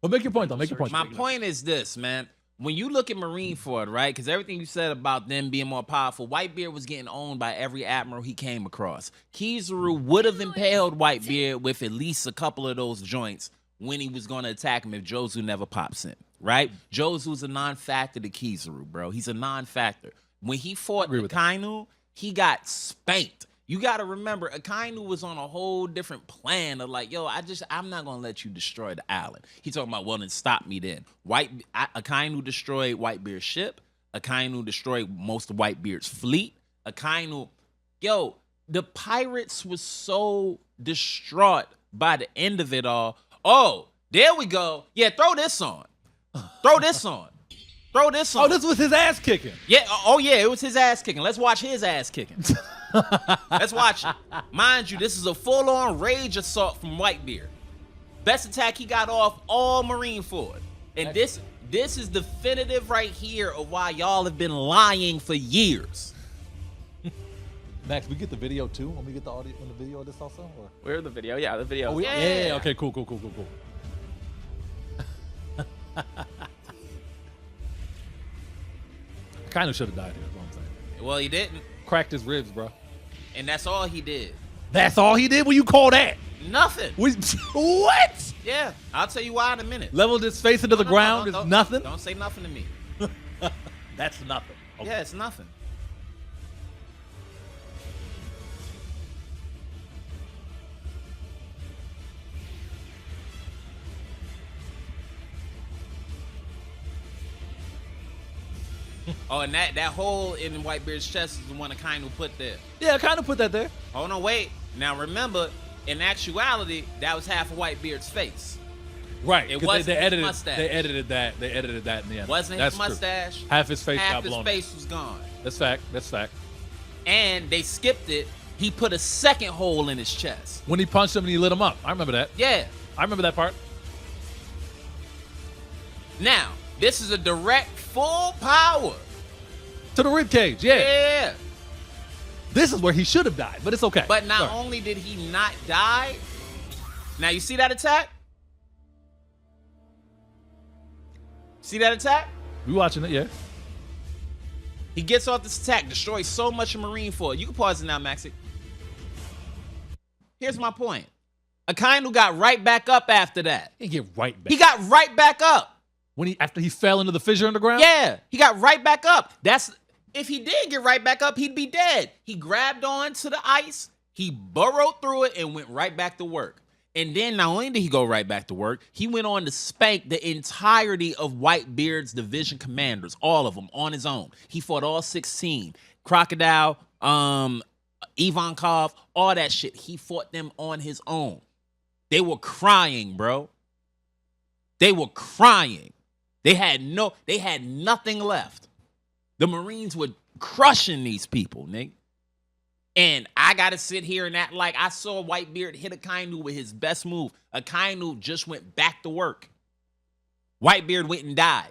Well, make your point, though. Make your point. My point is this, man. when you look at Marineford, right? Because everything you said about them being more powerful, Whitebeard was getting owned by every admiral he came across. Kizaru would have impaled Whitebeard with at least a couple of those joints when he was going to attack him if Jozu never pops in, right? Jozu's a non-factor to Kizaru, bro. He's a non-factor. When he fought Akainu, he got spanked. You got to remember, Akainu was on a whole different plan of like, yo, I'm not going to let you destroy the island. He talking about, well, then stop me then. Akainu destroyed Whitebeard's ship. Akainu destroyed most of Whitebeard's fleet. Akainu, yo, the pirates was so distraught by the end of it all. Oh, there we go. Yeah, throw this on. Throw this on. Throw this on. Oh, this was his ass kicking. Yeah. Oh, yeah, it was his ass kicking. Let's watch his ass kicking. Let's watch it. Mind you, this is a full-on rage assault from Whitebeard. Best attack he got off all Marineford. And this is definitive right here of why y'all have been lying for years. Max, we get the video too? When we get the audio and the video of this also? Or? Where's the video? Yeah, the video. Oh, yeah. Okay, cool. I kind of should have died here, is what I'm saying. Well, he didn't. Cracked his ribs, bro. And that's all he did. That's all he did? What you call that? Nothing. What? Yeah, I'll tell you why in a minute. Leveled his face into the ground is nothing? Don't say nothing to me. That's nothing. Okay. Yeah, it's nothing. Oh, and that hole in Whitebeard's chest is the one Akainu put there. Yeah, I kind of put that there. Oh, no, wait. Now, remember, in actuality, that was half of Whitebeard's face. Right. It wasn't his mustache. They edited that in the end. Wasn't his mustache. True. Half his face got blown. Half his face was gone. That's fact. And they skipped it. He put a second hole in his chest. When he punched him and he lit him up. I remember that. Yeah. I remember that part. Now, this is a direct full power. To the rib cage, yeah. Yeah. This is where he should have died, but it's okay. But not only did he not die, now you see that attack? See that attack? We watching it, yeah. He gets off this attack, destroys so much of Marineford. You can pause it now, Maxie. Here's my point. Akainu got right back up after that. He get right back. He got right back up. After he fell into the fissure in the ground? Yeah, he got right back up. If he did get right back up, he'd be dead. He grabbed on to the ice, he burrowed through it, and went right back to work. And then not only did he go right back to work, he went on to spank the entirety of Whitebeard's division commanders, all of them, on his own. He fought all 16. Crocodile, Ivankov, all that shit. He fought them on his own. They were crying, bro. They were crying. They had nothing left. The Marines were crushing these people, nigga. And I got to sit here and act like I saw Whitebeard hit Akainu with his best move. Akainu just went back to work. Whitebeard went and died.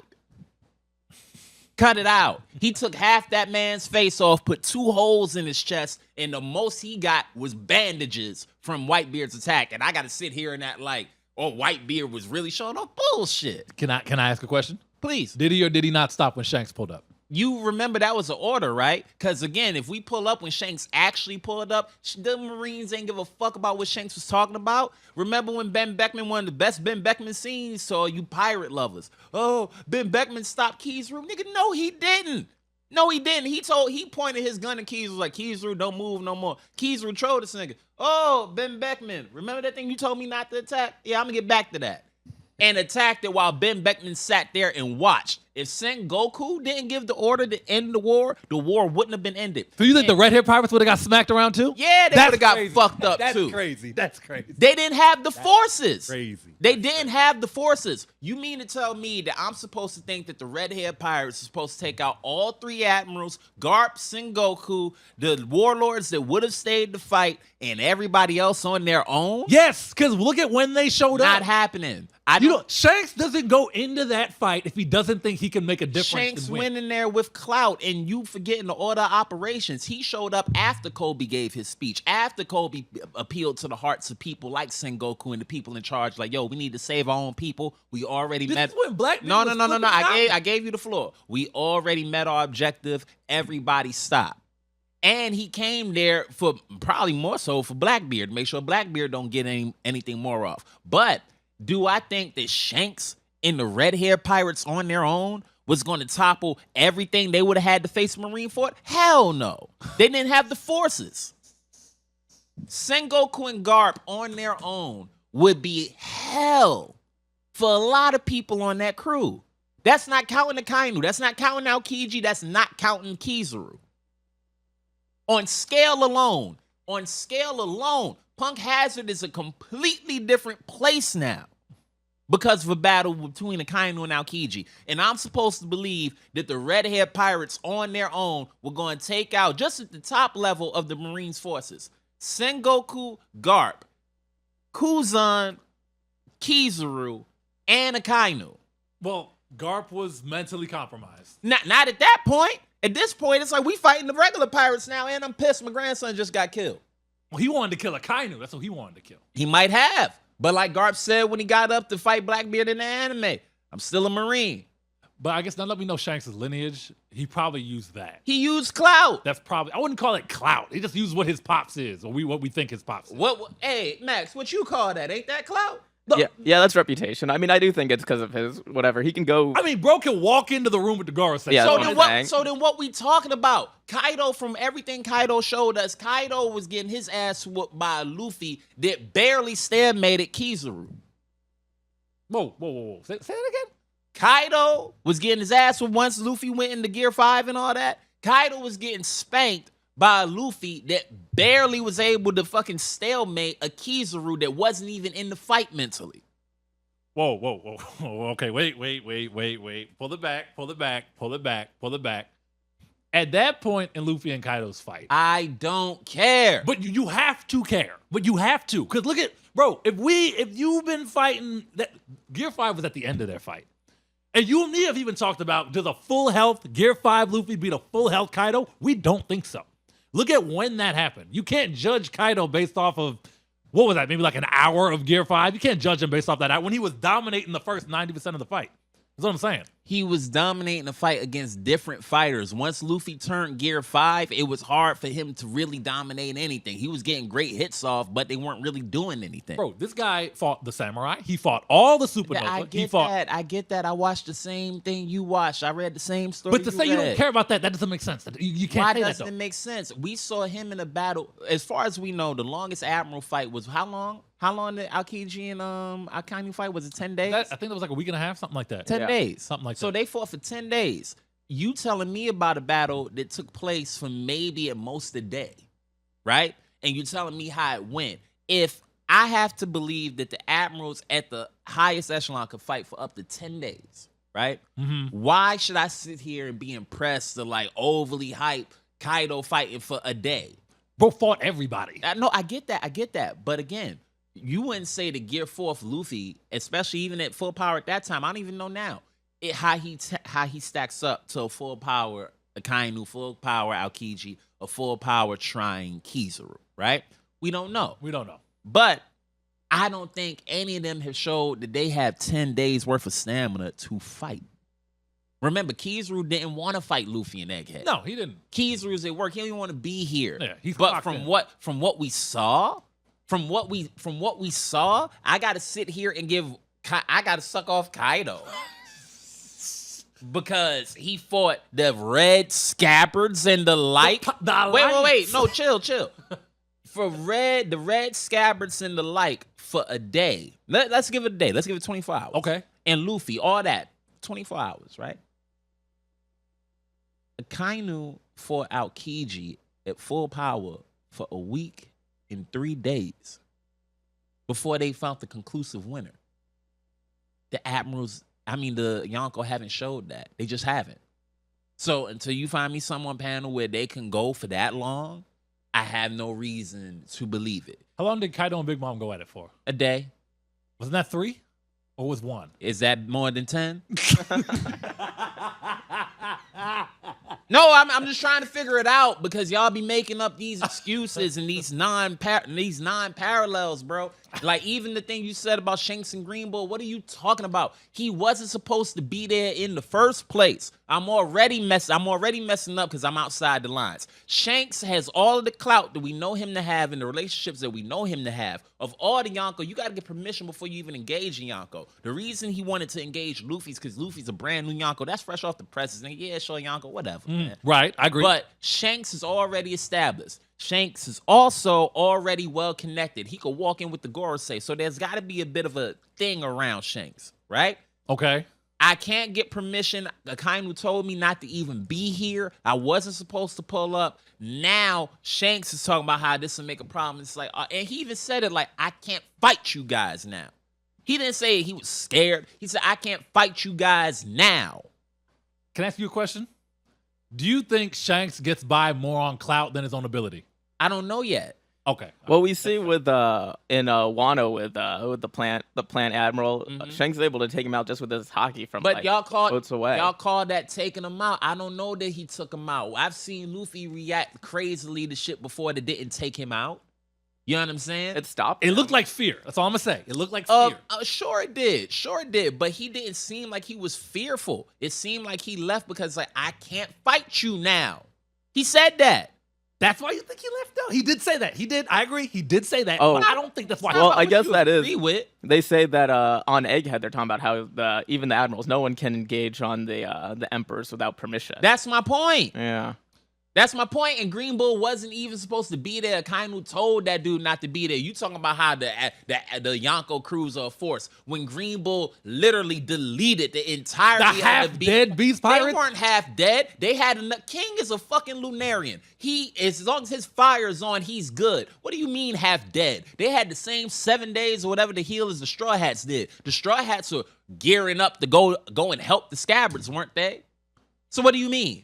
Cut it out. He took half that man's face off, put 2 holes in his chest, and the most he got was bandages from Whitebeard's attack. And I got to sit here and act like, oh, Whitebeard was really showing off bullshit. Can I ask a question? Please. Did he or did he not stop when Shanks pulled up? You remember that was an order, right? Because, again, if we pull up when Shanks actually pulled up, the Marines ain't give a fuck about what Shanks was talking about. Remember when Ben Beckman, one of the best Ben Beckman scenes, saw you pirate lovers. Oh, Ben Beckman stopped Kizaru. Nigga, no, he didn't. No, he didn't. He pointed his gun at Kizaru, was like, Kizaru, don't move no more. Kizaru trolled this nigga. Oh, Ben Beckman, remember that thing you told me not to attack? Yeah, I'm going to get back to that. And attacked it while Ben Beckman sat there and watched. If Sengoku didn't give the order to end the war wouldn't have been ended. So you think the red hair pirates would have got smacked around too? Yeah, they would have got fucked up too. That's crazy. They didn't have the forces. Crazy. They didn't have the forces. You mean to tell me that I'm supposed to think that the red hair pirates are supposed to take out all 3 admirals, Garp, Sengoku, the warlords that would have stayed to fight, and everybody else on their own? Yes, because look at when they showed up. Not happening. Shanks doesn't go into that fight if he doesn't think he he can make a difference. Shanks went in there with clout, and you forgetting the order of operations. He showed up after Kobe gave his speech, after Kobe appealed to the hearts of people like Sengoku and the people in charge. Like, yo, we need to save our own people. We already met. When Black No. I gave you the floor. We already met our objective. Everybody stop. And he came there for probably more so for Blackbeard, make sure Blackbeard don't get anything more off. But do I think that Shanks and the red hair pirates on their own was going to topple everything they would have had to face Marineford? Hell no. They didn't have the forces. Sengoku and Garp on their own would be hell for a lot of people on that crew. That's not counting Akainu. That's not counting Aokiji. That's not counting Kizaru. On scale alone, Punk Hazard is a completely different place now because of a battle between Akainu and Aokiji. And I'm supposed to believe that the red-haired pirates on their own were going to take out, just at the top level of the Marines forces, Sengoku, Garp, Kuzan, Kizaru, and Akainu. Well, Garp was mentally compromised. Not at that point. At this point, it's like we fighting the regular pirates now, and I'm pissed my grandson just got killed. Well, he wanted to kill Akainu. That's what he wanted to kill. He might have. But like Garp said when he got up to fight Blackbeard in the anime, I'm still a Marine. But I guess now that we know Shanks' lineage, he probably used that. He used clout. That's probably, I wouldn't call it clout. He just used what his pops is, or what we think his pops is. Hey, Max, what you call that? Ain't that clout? Yeah, that's reputation. I mean, I do think it's because of his whatever. He can go. I mean, bro can walk into the room with the Gorosei. Yeah, so then what we talking about? Kaido, from everything Kaido showed us, Kaido was getting his ass whooped by Luffy that barely stalemated Kizaru. Whoa. Say that again? Kaido was getting his ass whooped once Luffy went into Gear 5 and all that. Kaido was getting spanked by Luffy that barely was able to fucking stalemate a Kizaru that wasn't even in the fight mentally. Whoa. Okay, wait. Pull it back. At that point in Luffy and Kaido's fight, I don't care. But you have to care. But you have to. Because look at, bro, if you've been fighting, that Gear 5 was at the end of their fight. And you and me have even talked about, does a full health Gear 5 Luffy beat a full health Kaido? We don't think so. Look at when that happened. You can't judge Kaido based off of, what was that, maybe like an hour of Gear 5? You can't judge him based off that hour when he was dominating the first 90% of the fight. That's what I'm saying. He was dominating the fight against different fighters. Once Luffy turned Gear 5, it was hard for him to really dominate anything. He was getting great hits off, but they weren't really doing anything. Bro, this guy fought the samurai. He fought all the supernova. I get that. I watched the same thing you watched. I read the same story. But to say you don't care about that doesn't make sense. You can't say that, though. Why doesn't it make sense? We saw him in a battle. As far as we know, the longest Admiral fight was how long? How long did Aokiji and Akainu fight? Was it 10 days? I think it was like a week and a half, something like that. 10 days. Something like that. So they fought for 10 days. You telling me about a battle that took place for maybe at most a day, right? And you telling me how it went. If I have to believe that the admirals at the highest echelon could fight for up to 10 days, right? Mm-hmm. Why should I sit here and be impressed to like overly hype Kaido fighting for a day? Bro fought everybody. No, I get that. But again, you wouldn't say the Gear 4th Luffy, especially even at full power at that time. I don't even know now how he stacks up to a full power Akainu, full power Aokiji, a full power Trying Kizaru, right? We don't know. But I don't think any of them have showed that they have 10 days worth of stamina to fight. Remember, Kizaru didn't want to fight Luffy and Egghead. No, he didn't. Kizaru's at work. He didn't want to be here. Yeah, he's but from what we saw, I gotta sit here and I gotta suck off Kaido. Because he fought the red scabbards and the like. Wait. No, chill. For the red scabbards and the like for a day. Let's give it a day. Let's give it 24 hours. Okay. And Luffy, all that. 24 hours, right? Akainu fought Aokiji at full power for a week and 3 days before they found the conclusive winner. The Yonko haven't showed that. They just haven't. So until you find me someone panel where they can go for that long, I have no reason to believe it. How long did Kaido and Big Mom go at it for? A day. Wasn't that 3? Or was 1? Is that more than 10? No, I'm just trying to figure it out because y'all be making up these excuses and these non-parallels, bro. Like even the thing you said about Shanks and Green Bull, what are you talking about? He wasn't supposed to be there in the first place. I'm already messing up because I'm outside the lines. Shanks has all of the clout that we know him to have in the relationships that we know him to have. Of all the Yonko, you got to get permission before you even engage in Yonko. The reason he wanted to engage Luffy's because Luffy's a brand new Yonko. That's fresh off the presses. And yeah, sure, Yonko, whatever, man. Right, I agree. But Shanks is already established. Shanks is also already well connected. He could walk in with the Gorosei. So there's got to be a bit of a thing around Shanks, right? Okay. I can't get permission. Akainu told me not to even be here. I wasn't supposed to pull up. Now Shanks is talking about how this will make a problem. It's like, and he even said it like, I can't fight you guys now. He didn't say he was scared. He said, I can't fight you guys now. Can I ask you a question? Do you think Shanks gets by more on clout than his own ability? I don't know yet. Okay. Well, we see with in Wano with the plant admiral, Shanks is able to take him out just with his hockey from. But like, y'all called that taking him out. I don't know that he took him out. I've seen Luffy react crazily to shit before that didn't take him out. You know what I'm saying? It stopped. It looked like fear. That's all I'm gonna say. It looked like fear. Sure it did. Sure it did. But he didn't seem like he was fearful. It seemed like he left because like I can't fight you now. He said that. That's why you think he left though? He did say that. He did. I agree. He did say that. Oh, but I don't think that's why. Well, I guess that is. With. They say that on Egghead, they're talking about how even the admirals, no one can engage on the emperors without permission. That's my point. Yeah. That's my point. And Green Bull wasn't even supposed to be there. Akainu told that dude not to be there. You talking about how the Yonko crews are a force when Green Bull literally deleted the entirety of the dead beast pirates? They weren't half dead. They had King is a fucking Lunarian. As long as his fire's on, he's good. What do you mean half dead? They had the same 7 days or whatever to heal as the Straw Hats did. The Straw Hats were gearing up to go and help the Scabbards, weren't they? So what do you mean?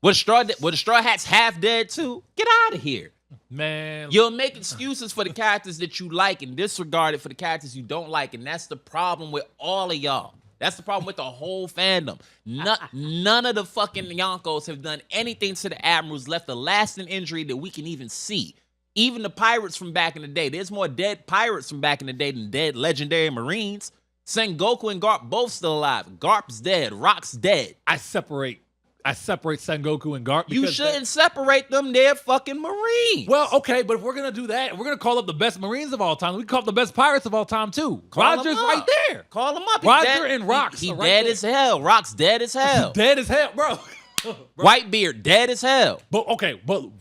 Were the Straw Hats half dead too? Get out of here. Man. You'll make excuses for the characters that you like and disregard it for the characters you don't like. And that's the problem with all of y'all. That's the problem with the whole fandom. None of the fucking Yonkos have done anything to the admirals, left a lasting injury that we can even see. Even the pirates from back in the day. There's more dead pirates from back in the day than dead legendary Marines. Sengoku and Garp both still alive. Garp's dead. Rock's dead. I separate Sengoku and Garp. You shouldn't separate them. They're fucking Marines. Well, okay, but if we're going to do that, we're going to call up the best Marines of all time. We can call up the best pirates of all time, too. Roger's right there. Call him up. Roger and Rox. He dead as hell. Rock's dead as hell. Dead as hell, bro. Whitebeard, dead as hell. But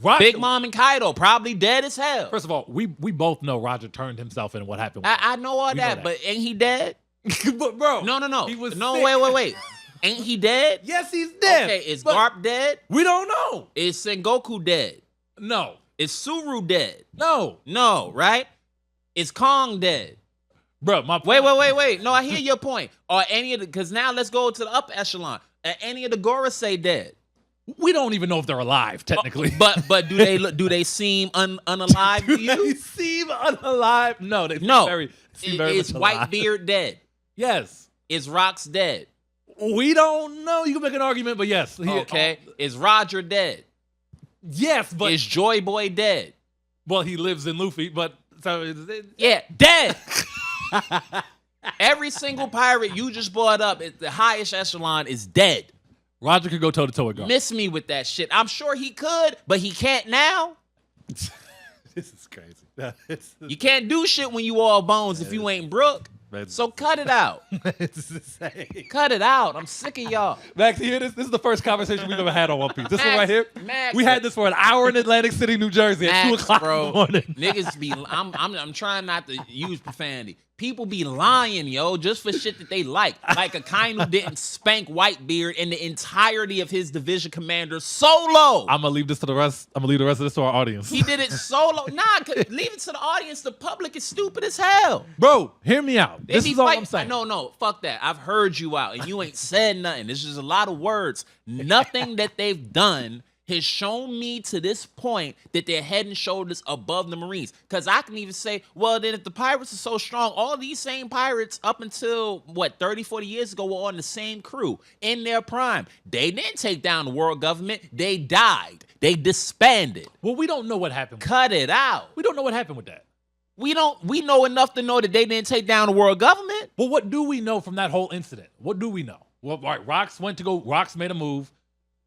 Roger, Big Mom and Kaido, probably dead as hell. First of all, we both know Roger turned himself in and what happened. I know all that, but ain't he dead? But bro, no. He was no, sick. wait. Ain't he dead? Yes, he's dead. Okay, is Garp dead? We don't know. Is Sengoku dead? No. Is Suru dead? No, right? Is Kong dead? Bro, my point. Wait. No, I hear your point. Are any of the, because now let's go to the upper echelon. Are any of the Gorosei dead? We don't even know if they're alive, technically. But do they seem unalive to you? They seem unalive? No, they seem very Is much alive. Whitebeard dead? Yes. Is Rox dead? We don't know. You can make an argument, but yes. Okay. Is Roger dead? Yes, but is Joy Boy dead? Well, he lives in Luffy, but yeah, dead. Every single pirate you just brought up at the highest echelon is dead. Roger could go toe to toe with Garp. Miss me with that shit. I'm sure he could, but he can't now. This is crazy. You can't do shit when you all bones if you ain't Brook. So cut it out. It's insane. Cut it out. I'm sick of y'all. Max, you hear this? This is the first conversation we've ever had on One Piece. This one right here. Max, we had this for an hour in Atlantic City, New Jersey at 2 o'clock in the morning. Niggas be I'm trying not to use profanity. People be lying, yo, just for shit that they like. Like Akainu didn't spank Whitebeard in the entirety of his division commander solo. I'm gonna leave this to the rest. I'm gonna leave the rest of this to our audience. He did it solo. Nah, leave it to the audience. The public is stupid as hell. Bro, hear me out. This is all I'm saying. No, fuck that. I've heard you out, and you ain't said nothing. There's just a lot of words. Nothing that they've done has shown me to this point that they're head and shoulders above the Marines. Because I can even say, well, then if the pirates are so strong, all these same pirates up until, 30, 40 years ago were on the same crew in their prime. They didn't take down the world government. They died. They disbanded. Well, we don't know what happened. Cut it out. We don't know what happened with that. We know enough to know that they didn't take down the world government. Well, what do we know from that whole incident? What do we know? Well, all right, Rox made a move.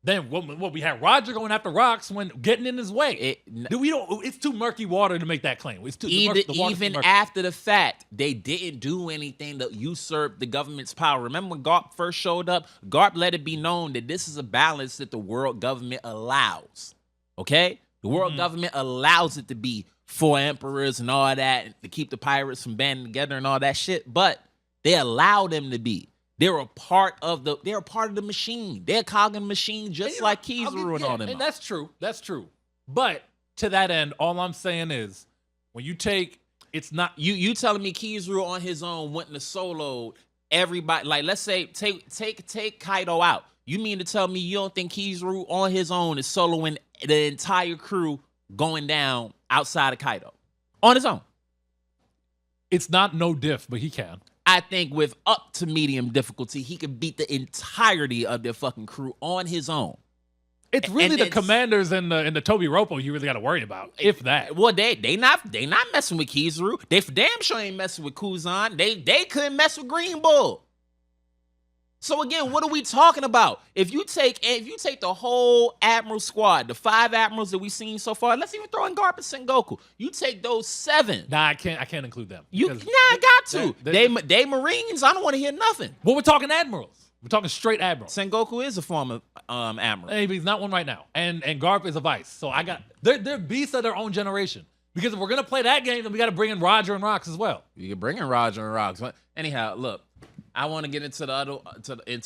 Then what we had Roger going after Rox when getting in his way. It's too murky water to make that claim. It's too even after the fact, they didn't do anything to usurp the government's power. Remember when Garp first showed up? Garp let it be known that this is a balance that the world government allows. Okay? The world government allows it to be 4 emperors and all that to keep the pirates from banding together and all that shit, but they allow them to be. They're a part of the machine. They're a cog in the machine, just like Kizaru and all them. And that's true. That's true. But to that end, all I'm saying is, when you take, it's not you telling me Kizaru on his own went to solo everybody. Like, let's say take Kaido out. You mean to tell me you don't think Kizaru on his own is soloing the entire crew going down outside of Kaido on his own? It's not no diff, but he can. I think with up to medium difficulty, he could beat the entirety of their fucking crew on his own. It's really the commanders and the Toby Ropo you really got to worry about, if that. Well, they not messing with Kizaru. They for damn sure ain't messing with Kuzan. They couldn't mess with Green Bull. So again, what are we talking about? If you take the whole Admiral squad, the 5 admirals that we've seen so far, let's even throw in Garp and Sengoku. You take those 7. Nah, I can't include them. I got to. They Marines. I don't want to hear nothing. Well, we're talking admirals. We're talking straight admirals. Sengoku is a former admiral. Hey, but he's not one right now. And Garp is a vice. So they're beasts of their own generation. Because if we're gonna play that game, then we got to bring in Roger and Rox as well. You can bring in Roger and Rox. Anyhow, look. I want to get into the other.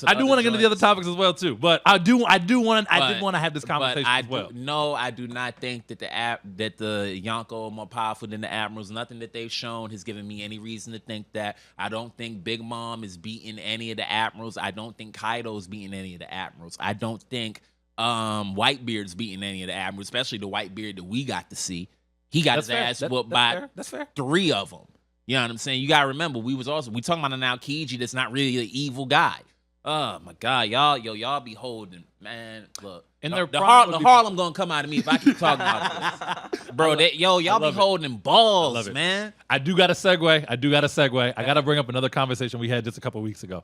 I do want to get into the other topics as well too, but I did want to have this conversation as well. No, I do not think that the Yonko are more powerful than the admirals. Nothing that they've shown has given me any reason to think that. I don't think Big Mom is beating any of the admirals. I don't think Kaido's beating any of the admirals. I don't think Whitebeard's beating any of the admirals, especially the Whitebeard that we got to see. He got his ass whooped by 3 of them. You know what I'm saying? You gotta remember, we talking about an Aokiji that's not really an evil guy. Oh my God, y'all be holding, man. Look, and the Harlem gonna come out of me if I keep talking about this, bro. Y'all be holding balls, man. I do got a segue. I gotta bring up another conversation we had just a couple weeks ago.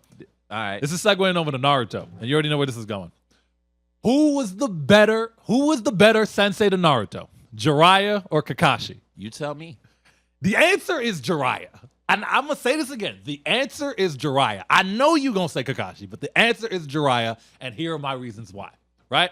All right, this is segueing over to Naruto, and you already know where this is going. Who was the better sensei to Naruto, Jiraiya or Kakashi? You tell me. The answer is Jiraiya. And I'm going to say this again. The answer is Jiraiya. I know you're going to say Kakashi, but the answer is Jiraiya, and here are my reasons why, right?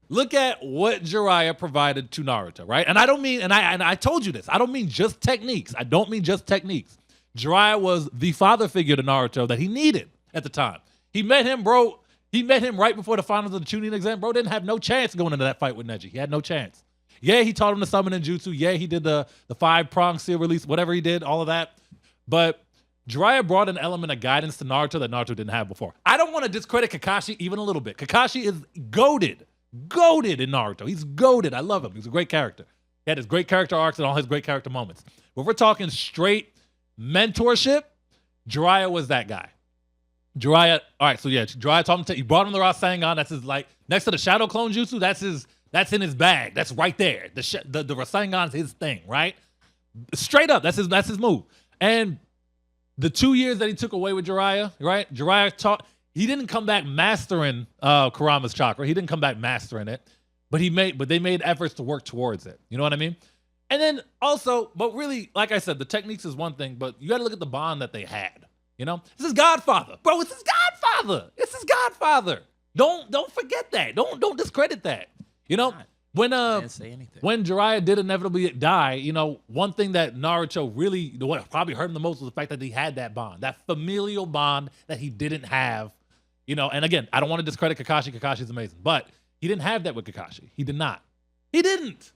Look at what Jiraiya provided to Naruto, right? And I don't mean, and I told you this, I don't mean just techniques. Jiraiya was the father figure to Naruto that he needed at the time. He met him, bro. He met him right before the finals of the Chunin exam. Bro didn't have no chance going into that fight with Neji. He had no chance. Yeah, he taught him the summoning jutsu. Yeah, he did the 5-prong seal release, whatever he did, all of that. But Jiraiya brought an element of guidance to Naruto that Naruto didn't have before. I don't want to discredit Kakashi even a little bit. Kakashi is goated in Naruto. He's goated. I love him. He's a great character. He had his great character arcs and all his great character moments. But if we're talking straight mentorship, Jiraiya was that guy. Jiraiya taught him he brought him the Rasengan. That's his, like, next to the Shadow Clone Jutsu, that's in his bag. That's right there. The Rasengan's his thing, right? Straight up, that's his move. And the 2 years that he took away with Jiraiya, right? Jiraiya he didn't come back mastering Kurama's chakra. He didn't come back mastering it, but they made efforts to work towards it. You know what I mean? And then also, but really, like I said, the techniques is one thing, but you got to look at the bond that they had. You know, this is Godfather, bro. It's his Godfather. Don't forget that. Don't discredit that. You know, when Jiraiya did inevitably die, you know, one thing that Naruto really, what probably hurt him the most was the fact that he had that bond, that familial bond that he didn't have. You know, and again, I don't want to discredit Kakashi. Kakashi's amazing, but he didn't have that with Kakashi. He did not. He didn't.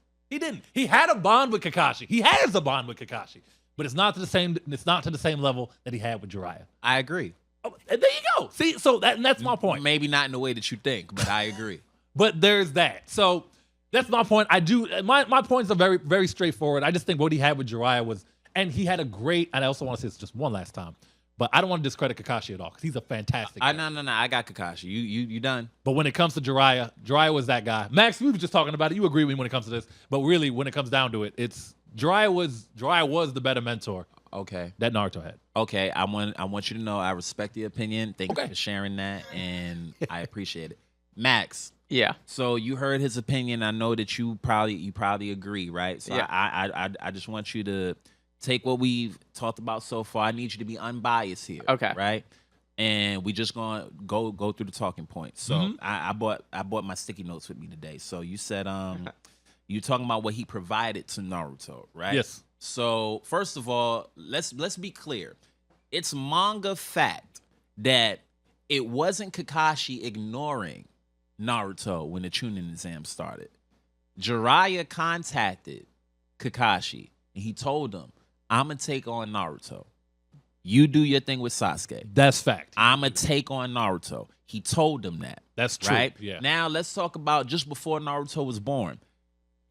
He had a bond with Kakashi. He has a bond with Kakashi, but it's not to the same level that he had with Jiraiya. I agree. Oh, there you go. See, so that's my point. Maybe not in the way that you think, but I agree. But there's that. So that's my point. My points are very, very straightforward. I just think what he had with Jiraiya was, and he had a great, and I also want to say this just one last time, but I don't want to discredit Kakashi at all because he's a fantastic guy. No. I got Kakashi. You done? But when it comes to Jiraiya was that guy. Max, we were just talking about it. You agree with me when it comes to this. But really, when it comes down to it, it's Jiraiya was the better mentor. Okay. That Naruto had. Okay. I want you to know I respect your opinion. Thank you for sharing that, and I appreciate it. Max. Yeah. So you heard his opinion. I know that you probably agree, right? So yeah. I just want you to take what we've talked about so far. I need you to be unbiased here. Okay. Right? And we just gonna go through the talking points. So I bought my sticky notes with me today. So you said you talking about what he provided to Naruto, right? Yes. So first of all, let's be clear. It's manga fact that it wasn't Kakashi ignoring Naruto when the Chunin exam started. Jiraiya contacted Kakashi and he told him, I'm going to take on Naruto. You do your thing with Sasuke. That's fact. I'm going to take on Naruto. He told him that. That's true. Right? Yeah. Now let's talk about just before Naruto was born.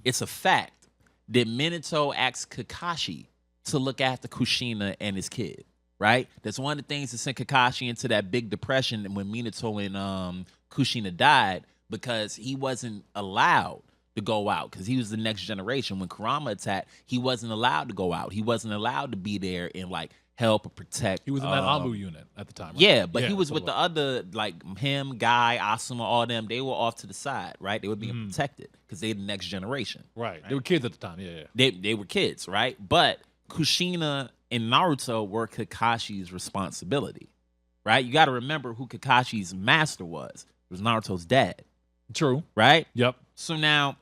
It's a fact that Minato asked Kakashi to look after Kushina and his kid. Right? That's one of the things that sent Kakashi into that big depression when Minato and Kushina died, because he wasn't allowed to go out because he was the next generation. When Kurama attacked, he wasn't allowed to go out. He wasn't allowed to be there and like help or protect. He was in that Amu unit at the time. Right? Yeah, but he was with the other, like him, Guy, Asuma, all them. They were off to the side, right? They were being protected because they're the next generation. Right. They were kids at the time. Yeah. They were kids, right? But Kushina and Naruto were Kakashi's responsibility, right? You got to remember who Kakashi's master was. It was Naruto's dad. True. Right? Yep. So now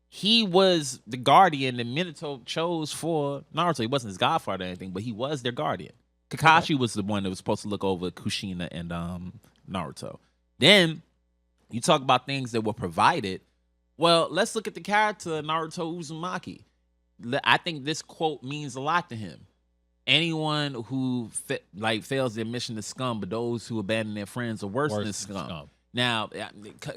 he was the guardian that Minato chose for Naruto. He wasn't his godfather or anything, but he was their guardian. Kakashi was the one that was supposed to look over Kushina and Naruto. Then you talk about things that were provided. Well, let's look at the character Naruto Uzumaki. I think this quote means a lot to him. Anyone who fails their mission is scum, but those who abandon their friends are worse than scum. Now,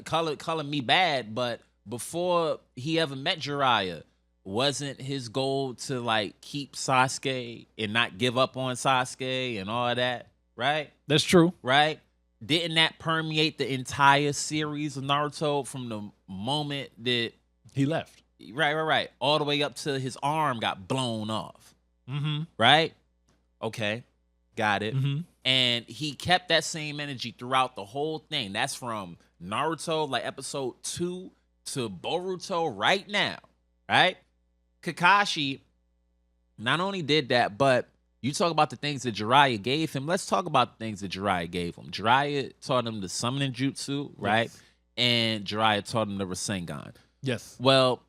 color me bad, but before he ever met Jiraiya, wasn't his goal to like keep Sasuke and not give up on Sasuke and all that, right? That's true. Right? Didn't that permeate the entire series of Naruto from the moment that he left? Right. All the way up to his arm got blown off. Mm-hmm. Right? Okay. Got it. Mm-hmm. And he kept that same energy throughout the whole thing. That's from Naruto, like episode 2 to Boruto right now, right? Kakashi not only did that, but you talk about the things that Jiraiya gave him. Let's talk about the things that Jiraiya gave him. Jiraiya taught him the summoning jutsu, right? Yes. And Jiraiya taught him the Rasengan. Yes. Well,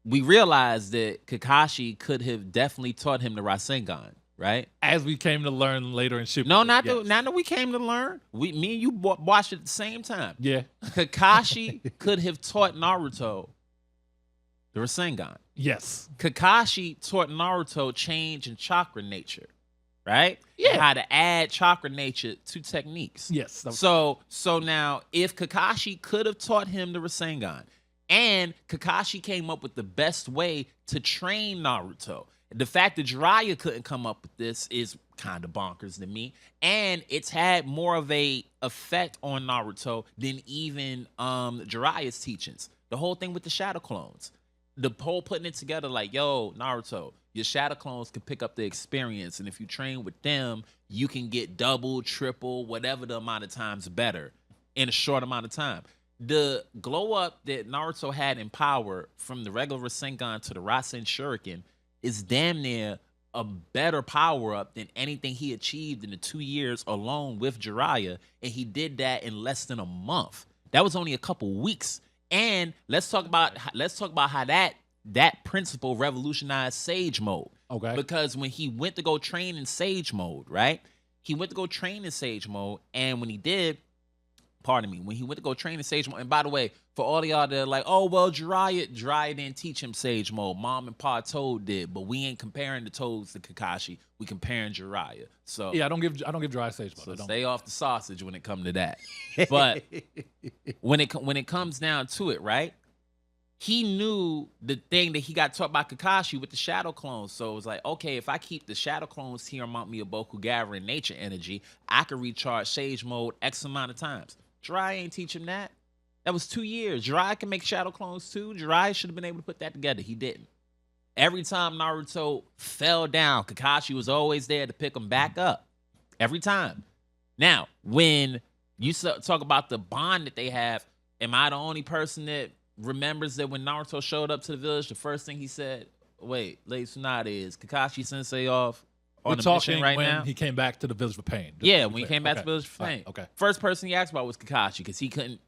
we realized that Kakashi could have definitely taught him the Rasengan. Right, as we came to learn later in Shippuden. No, not that we came to learn. Me and you watched it at the same time. Yeah, Kakashi could have taught Naruto the Rasengan. Yes, Kakashi taught Naruto change in chakra nature. Right? Yeah, how to add chakra nature to techniques. Yes. So now, if Kakashi could have taught him the Rasengan, and Kakashi came up with the best way to train Naruto. The fact that Jiraiya couldn't come up with this is kind of bonkers to me. And it's had more of a effect on Naruto than even Jiraiya's teachings. The whole thing with the shadow clones. The whole putting it together like, yo, Naruto, your shadow clones can pick up the experience. And if you train with them, you can get double, triple, whatever the amount of times better in a short amount of time. The glow up that Naruto had in power from the regular Rasengan to the Rasen Shuriken is damn near a better power up than anything he achieved in the 2 years alone with Jiraiya, and he did that in less than a month. That was only a couple weeks. And let's talk about how that principle revolutionized Sage Mode. Okay. Because when he went to go train in Sage Mode, right? He went to go train in Sage Mode, and when he did, pardon me, when he went to go train in Sage Mode, and by the way, for all of y'all that are like, oh, well, Jiraiya didn't teach him Sage Mode. Mom and Pa Toad did, but we ain't comparing the Toads to Kakashi. We comparing Jiraiya. So yeah, I don't give Jiraiya Sage Mode. So stay off the sausage when it comes to that. But when it comes down to it, right? He knew the thing that he got taught by Kakashi with the Shadow Clones. So it was like, okay, if I keep the Shadow Clones here on Mount Miyaboku gathering nature energy, I can recharge Sage Mode X amount of times. Jiraiya ain't teach him that. That was 2 years. Jiraiya can make Shadow Clones too. Jiraiya should have been able to put that together. He didn't. Every time Naruto fell down, Kakashi was always there to pick him back up. Every time. Now, when you talk about the bond that they have, am I the only person that remembers that when Naruto showed up to the village, the first thing he said, wait, Lady Tsunade, is Kakashi Sensei off on the mission right when now? He came back to the village for pain. Yeah, when he came back to the village for pain. Okay. First person he asked about was Kakashi because he couldn't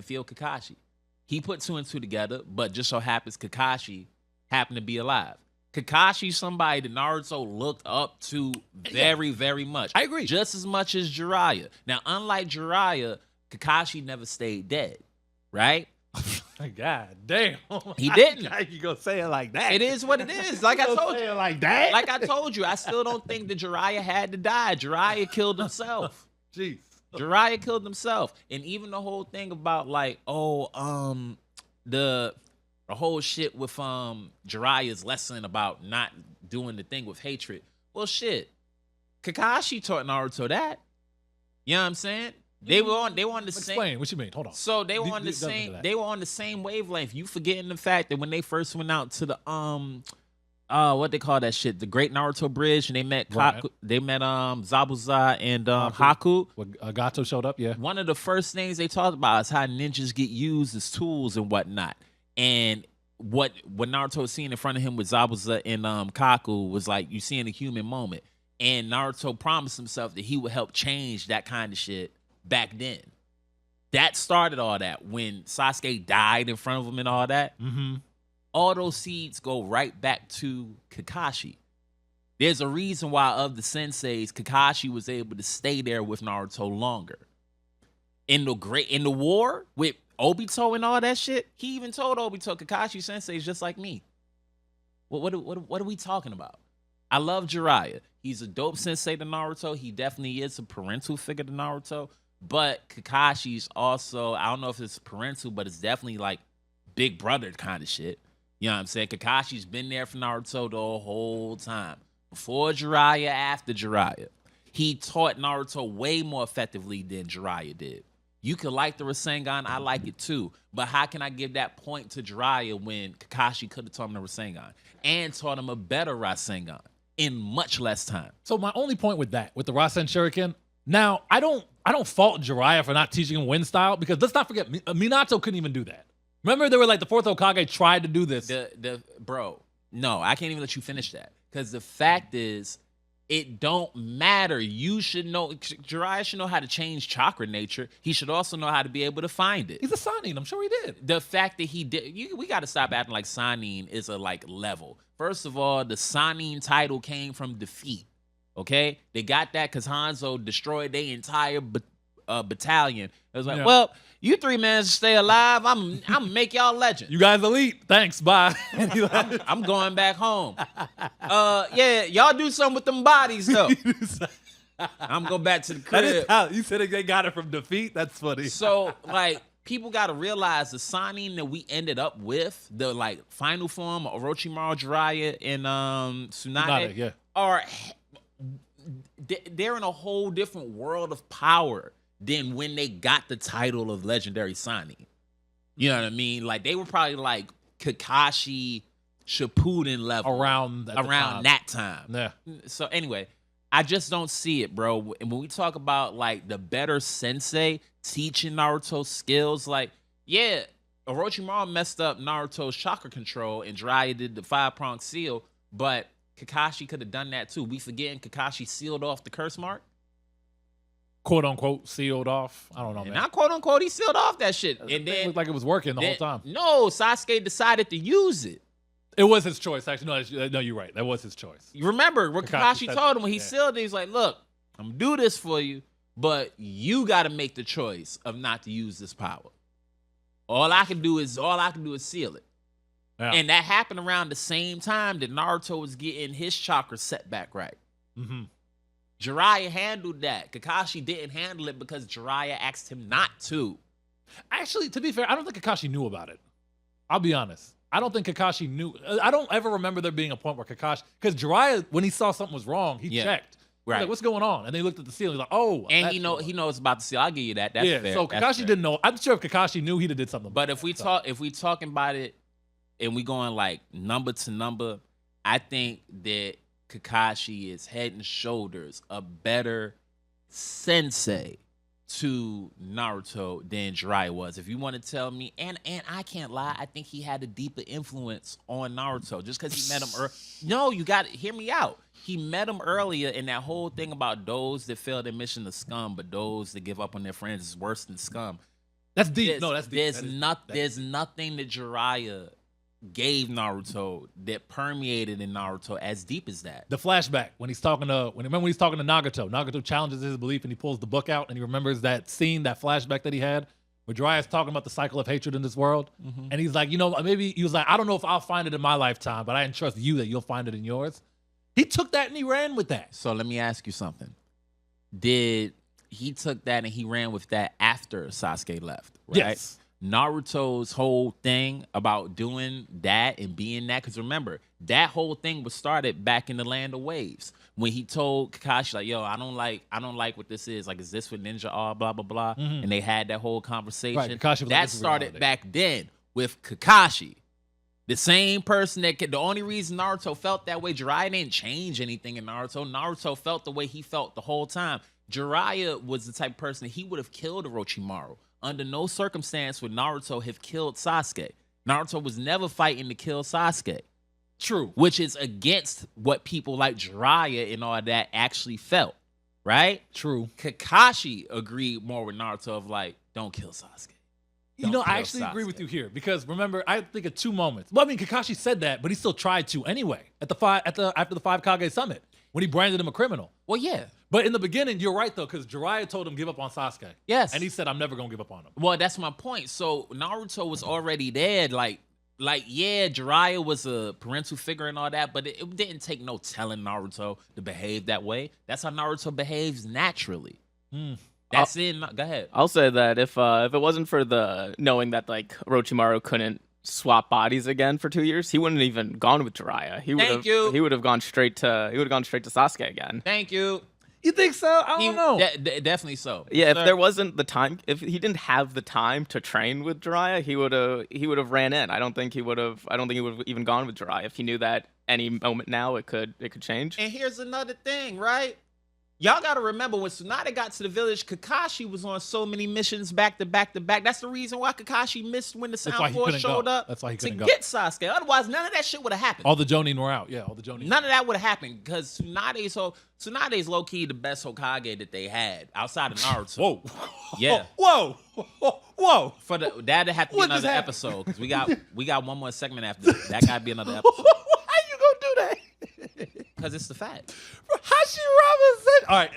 feel Kakashi. He put 2 and 2 together, but just so happens Kakashi happened to be alive. Kakashi's somebody that Naruto looked up to very, very much. I agree. Just as much as Jiraiya. Now, unlike Jiraiya, Kakashi never stayed dead, right? God damn. He didn't. How you gonna say it like that? It is what it is. Like I told you. Like that? Like I told you, I still don't think that Jiraiya had to die. Jiraiya killed himself. Jeez. Jiraiya killed himself. And even the whole thing about like, the whole shit with Jiraiya's lesson about not doing the thing with hatred. Well, shit. Kakashi taught Naruto that. You know what I'm saying? They were on the same. Explain what you mean. Hold on. So they were on the same. They were on the same wavelength. You forgetting the fact that when they first went out to the what they call that shit, the Great Naruto Bridge, and they met Zabuza and Haku. When Gato showed up, yeah. One of the first things they talked about is how ninjas get used as tools and whatnot. And what Naruto was seeing in front of him with Zabuza and Kaku was like you seeing a human moment. And Naruto promised himself that he would help change that kind of shit back then. That started all that when Sasuke died in front of him and all that. Mm-hmm. All those seeds go right back to Kakashi. There's a reason why of the senseis, Kakashi was able to stay there with Naruto longer. In the war with Obito and all that shit, he even told Obito, Kakashi Sensei is just like me. What are we talking about? I love Jiraiya. He's a dope sensei to Naruto. He definitely is a parental figure to Naruto. But Kakashi's also, I don't know if it's parental, but it's definitely like big brother kind of shit. You know what I'm saying? Kakashi's been there for Naruto the whole time. Before Jiraiya, after Jiraiya. He taught Naruto way more effectively than Jiraiya did. You could like the Rasengan, I like it too. But how can I give that point to Jiraiya when Kakashi could have taught him the Rasengan and taught him a better Rasengan in much less time? So my only point with that, with the Rasen Shuriken, now I don't fault Jiraiya for not teaching him wind style, because let's not forget, Minato couldn't even do that. Remember, they were like the fourth Hokage tried to do this. Bro, no, I can't even let you finish that. Because the fact is, it don't matter. You should know, Jiraiya should know how to change chakra nature. He should also know how to be able to find it. He's a Sannin, I'm sure he did. The fact that he did, we got to stop acting like Sannin is a like level. First of all, the Sannin title came from defeat. Okay, they got that because Hanzo destroyed their entire battalion. It was like, well, you 3 men stay alive. I'm gonna make y'all legend. You guys elite. Thanks. Bye. I'm going back home. Yeah, y'all do something with them bodies though. I'm going back to the crib. That is how you said they got it from defeat. That's funny. So like, people got to realize the Sannin that we ended up with, the like final form of Orochimaru, Jiraiya, and Tsunade, are they're in a whole different world of power than when they got the title of legendary Sannin. You know what I mean? Like they were probably like Kakashi Shippuden level around that time. Yeah. So anyway, I just don't see it, bro. And when we talk about like the better sensei teaching Naruto skills, like, yeah, Orochimaru messed up Naruto's chakra control and Jiraiya did the 5-pronged seal, but Kakashi could have done that too. We forgetting Kakashi sealed off the curse mark? Quote unquote sealed off. I don't know, man. Not quote unquote, he sealed off that shit. And then it looked like it was working the whole time. No, Sasuke decided to use it. It was his choice, actually. No, you're right. That was his choice. You remember what Kakashi told him when he sealed it? He's like, look, I'm gonna do this for you, but you got to make the choice of not to use this power. All I can do is seal it. Yeah. And that happened around the same time that Naruto was getting his chakra set back right. Mm-hmm. Jiraiya handled that. Kakashi didn't handle it because Jiraiya asked him not to. Actually, to be fair, I don't think Kakashi knew about it. I'll be honest. I don't think Kakashi knew. I don't ever remember there being a point where Kakashi, because Jiraiya, when he saw something was wrong, he checked. Right. Like, what's going on? And then he looked at the ceiling. He's like, oh. And he knows about the seal. I'll give you that. That's fair. So Kakashi didn't know. I'm sure if Kakashi knew, he'd have did something. But if we talking about it and we going like number to number, I think that Kakashi is head and shoulders a better sensei to Naruto than Jiraiya was. If you want to tell me, and I can't lie, I think he had a deeper influence on Naruto just because he met him. No, you got to hear me out. He met him earlier, and that whole thing about those that fail their mission are scum, but those that give up on their friends is worse than scum. That's deep. That's deep. There's nothing that Jiraiya gave Naruto that permeated in Naruto as deep as that. The flashback when he's talking to Nagato. Nagato challenges his belief and he pulls the book out and he remembers that scene, that flashback that he had where Jiraiya's talking about the cycle of hatred in this world. Mm-hmm. And he's like, maybe he was like, I don't know if I'll find it in my lifetime, but I entrust you that you'll find it in yours. He took that and he ran with that. So let me ask you something. Did he took that and he ran with that after Sasuke left, right? Yes. Naruto's whole thing about doing that and being that, because remember, that whole thing was started back in the Land of Waves when he told Kakashi, like, yo, I don't like what this is. Like, is this what ninja are, blah, blah, blah. Mm-hmm. And they had that whole conversation. Right, Kakashi was that started back then with Kakashi. The same person the only reason Naruto felt that way, Jiraiya didn't change anything in Naruto. Naruto felt the way he felt the whole time. Jiraiya was the type of person that he would have killed Orochimaru. Under no circumstance would Naruto have killed Sasuke. Naruto was never fighting to kill Sasuke. True. Which is against what people like Jiraiya and all that actually felt, right? True. Kakashi agreed more with Naruto of like, don't kill Sasuke. I actually agree with you here because remember, I think of two moments. Well, I mean, Kakashi said that, but he still tried to anyway after the 5 Kage summit when he branded him a criminal. Well, yeah. But in the beginning, you're right, though, because Jiraiya told him give up on Sasuke. Yes. And he said, I'm never going to give up on him. Well, that's my point. So Naruto was already there. Like yeah, Jiraiya was a parental figure and all that, but it didn't take no telling Naruto to behave that way. That's how Naruto behaves naturally. Go ahead. I'll say that if it wasn't for the knowing that, like, Orochimaru couldn't swap bodies again for 2 years, he wouldn't have even gone with Jiraiya. He would have gone straight to Sasuke again. Thank you. You think so? I don't know. Definitely so. Yeah, if there wasn't the time, if he didn't have the time to train with Jiraiya, he would have ran in. I don't think he would have even gone with Jiraiya if he knew that any moment now it could change. And here's another thing, right? Y'all got to remember when Tsunade got to the village, Kakashi was on so many missions back to back to back. That's the reason why Kakashi missed when the Sound Force showed up. That's why he couldn't to get Sasuke. Otherwise, none of that shit would have happened. All the Jonin were out. Yeah, all the Jonin. None of that would have happened because Tsunade's low key the best Hokage that they had outside of Naruto. Whoa. Yeah. Whoa. For that'd have to be another episode because we got one more segment after this. That gotta be another episode. How you gonna do that? Because it's the fact. Hashirama Senju. All right,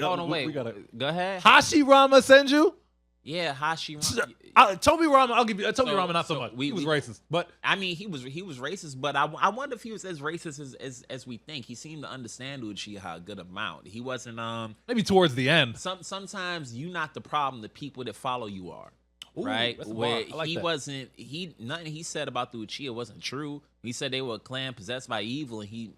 hold on, wait. Go ahead. Hashirama Senju. Yeah, Hashirama. Toby Rama, I'll give you. Toby Rama, not so much. He was racist, but I mean, he was racist. But I wonder if he was as racist as we think. He seemed to understand Uchiha a good amount. He wasn't maybe towards the end. Sometimes you not the problem. The people that follow you are. Ooh, right? Where like he that. wasn't. Nothing he said about the Uchiha wasn't true. He said they were a clan possessed by evil, and he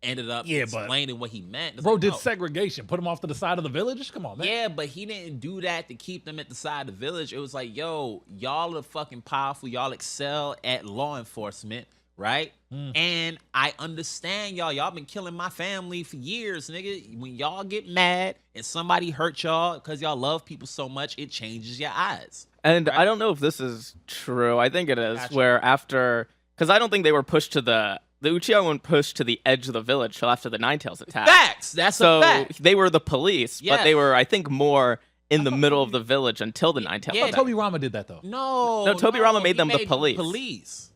ended up explaining what he meant. Bro did segregation, put him off to the side of the village. Come on, man. Yeah, but he didn't do that to keep them at the side of the village. It was like, yo, y'all are fucking powerful. Y'all excel at law enforcement, right? And I understand y'all. Y'all been killing my family for years, nigga. When y'all get mad and somebody hurt y'all because y'all love people so much, it changes your eyes. And right? I don't know if this is true. I think it is. Gotcha. Where after, because I don't think they were pushed to the Uchiha weren't pushed to the edge of the village till after the Ninetales attack. Facts. That's a fact. They were the police, but they were, I think, more in the middle of the village until the Ninetales. Yeah, Toby Rama did that though. No, Toby Rama made them the police.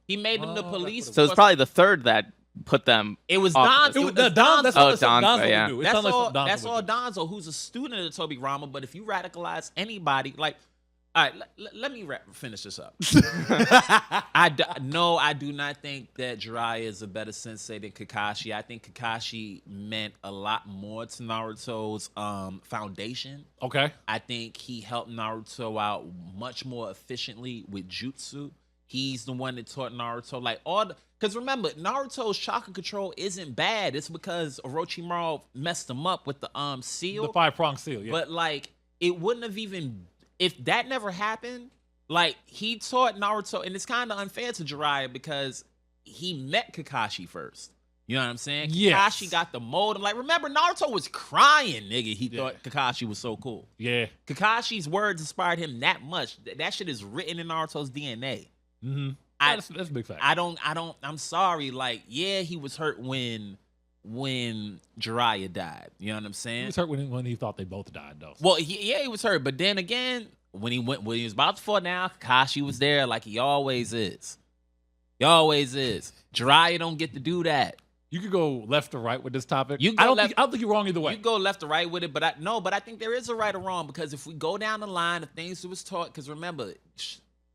He made them the police. So it's probably the third that put them. It was off Danzo. of the- It was Danzo. That's Oh, what Danzo Danzo, would yeah. do. It That's sounds like all. something Danzo That's would all do. Danzo, who's a student of the Toby Rama. But if you radicalize anybody, like, all right, let me finish this up. No, I do not think that Jiraiya is a better sensei than Kakashi. I think Kakashi meant a lot more to Naruto's foundation. Okay. I think he helped Naruto out much more efficiently with jutsu. He's the one that taught Naruto because remember, Naruto's chakra control isn't bad. It's because Orochimaru messed him up with the seal. The 5-prong seal, yeah. But like it wouldn't have even if that never happened, like he taught Naruto, and it's kind of unfair to Jiraiya because he met Kakashi first. You know what I'm saying? Yes. Kakashi got the mold. Like, remember, Naruto was crying, nigga. He thought Kakashi was so cool. Yeah. Kakashi's words inspired him that much. That shit is written in Naruto's DNA. Mm-hmm. That's a big fact. I'm sorry. Like, yeah, he was hurt when Jiraiya died. You know what I'm saying? He was hurt when he thought they both died, though. Well, he was hurt. But then again, when he was about to fall down, Kakashi was there like he always is. He always is. Jiraiya don't get to do that. You could go left or right with this topic. You I go don't think you're wrong either way. You go left or right with it, but I think there is a right or wrong because if we go down the line of things that was taught, because remember,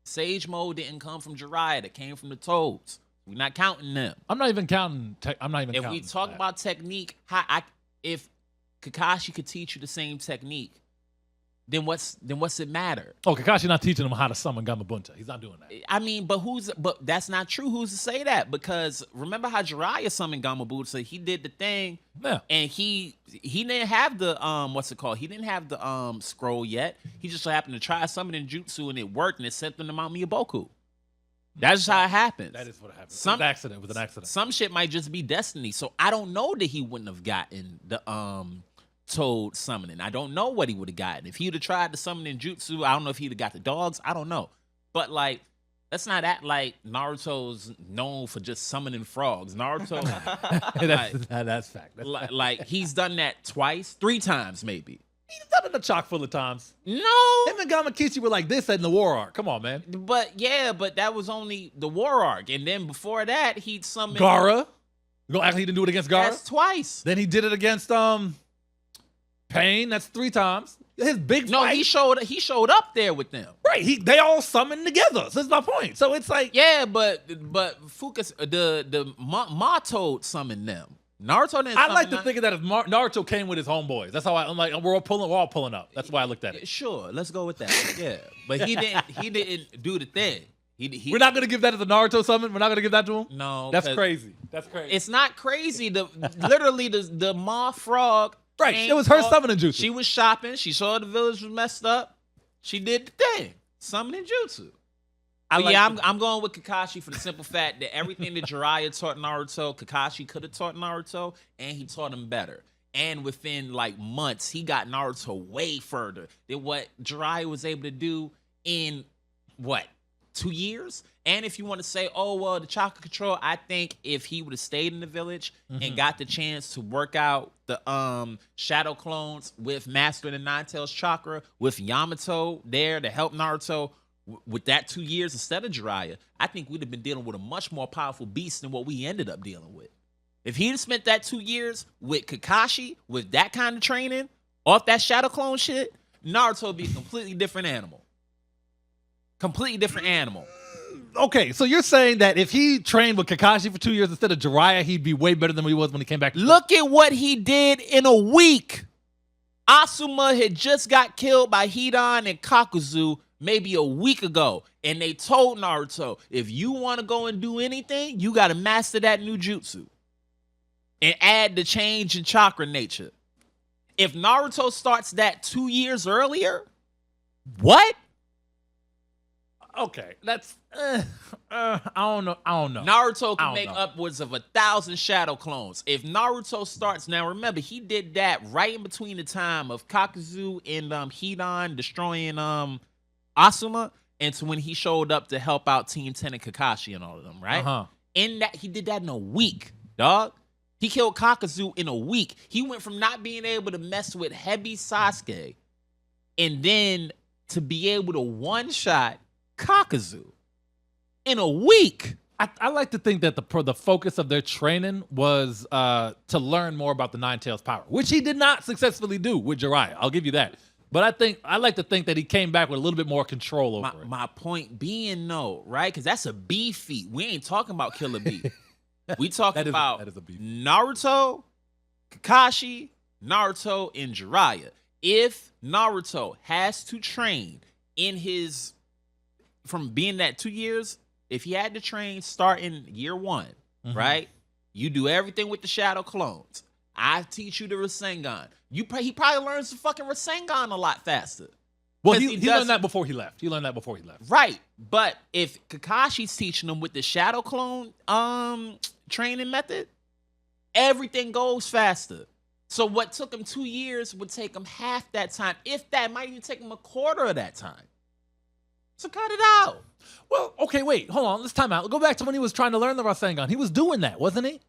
Sage Mode didn't come from Jiraiya, that came from the Toads. We're not counting them. I'm not even counting. If we talk about technique, if Kakashi could teach you the same technique, then what's it matter? Oh, Kakashi's not teaching him how to summon Gamabunta. He's not doing that. I mean, but that's not true. Who's to say that? Because remember how Jiraiya summoned Gamabunta? He did the thing, Yeah. and he didn't have the what's it called? He didn't have the scroll yet. He just happened to try summoning jutsu, and it worked, and it sent them to Mount Miyaboku. That's just how it happens. That is what happened. It was an accident. Some shit might just be destiny. So I don't know that he wouldn't have gotten the Toad summoning. I don't know what he would have gotten. If he would have tried to summon in jutsu, I don't know if he'd have got the dogs. I don't know. But like, let's not act like Naruto's known for just summoning frogs. Naruto, that's fact. Like he's done that twice, 3 times maybe. He's done it a chock full of times. No. Him and Gamakichi were like this in the war arc. Come on, man. But that was only the war arc. And then before that, he'd summon Gaara. You gonna act like he didn't do it against Gaara? That's twice. Then he did it against Pain. That's 3 times. His big fight. He showed up there with them. Right. They all summoned together. So that's my point. So it's like, yeah, but Fukas the Ma Toad summoned them. Naruto didn't. I like to think of that as Naruto came with his homeboys. That's how I'm like, we're all pulling up. That's why I looked at it. Sure, let's go with that. Yeah, but he didn't do the thing. We're not gonna give that as a Naruto summon. We're not gonna give that to him. No, that's crazy. That's crazy. It's not crazy. Literally the Ma Frog. Right, it was her summoning jutsu. She was shopping. She saw the village was messed up. She did the thing, summoning jutsu. I'm going with Kakashi for the simple fact that everything that Jiraiya taught Naruto, Kakashi could have taught Naruto, and he taught him better. And within like months, he got Naruto way further than what Jiraiya was able to do in 2 years? And if you want to say, oh, well, the chakra control, I think if he would have stayed in the village and got the chance to work out the shadow clones with Master the Nine-Tails chakra, with Yamato there to help Naruto with that 2 years instead of Jiraiya, I think we'd have been dealing with a much more powerful beast than what we ended up dealing with. If he'd spent that 2 years with Kakashi, with that kind of training, off that shadow clone shit, Naruto would be a completely different animal. Completely different animal. Okay, so you're saying that if he trained with Kakashi for 2 years instead of Jiraiya, he'd be way better than he was when he came back? Look at what he did in a week. Asuma had just got killed by Hidan and Kakuzu maybe a week ago. And they told Naruto, if you want to go and do anything, you got to master that new jutsu. And add the change in chakra nature. If Naruto starts that 2 years earlier, what? Okay, that's I don't know. Naruto can make upwards of 1,000 shadow clones. If Naruto starts now, remember he did that right in between the time of Kakuzu and Hidan destroying Asuma, and to when he showed up to help out Team 10 and Kakashi and all of them, right? In that he did that in a week, dog. He killed Kakuzu in a week. He went from not being able to mess with heavy Sasuke, and then to be able to one-shot Kakuzu in a week. I like to think that the focus of their training was to learn more about the Nine Tails power, which he did not successfully do with Jiraiya. I'll give you that. But I like to think that he came back with a little bit more control over it. My point being, no, right? Because that's a B feat. We ain't talking about Killer B. We talking about that is a B. Naruto, Kakashi, Naruto, and Jiraiya. If Naruto has to train from being that 2 years, if he had to train starting year 1, right? You do everything with the Shadow Clones. I teach you the Rasengan. He probably learns the fucking Rasengan a lot faster. Well, he learned that before he left. Right. But if Kakashi's teaching him with the Shadow Clone training method, everything goes faster. So what took him 2 years would take him half that time. If that, might even take him a quarter of that time. So cut it out. Well, okay, wait, hold on. Let's time out. Go back to when he was trying to learn the Rasengan. He was doing that, wasn't he?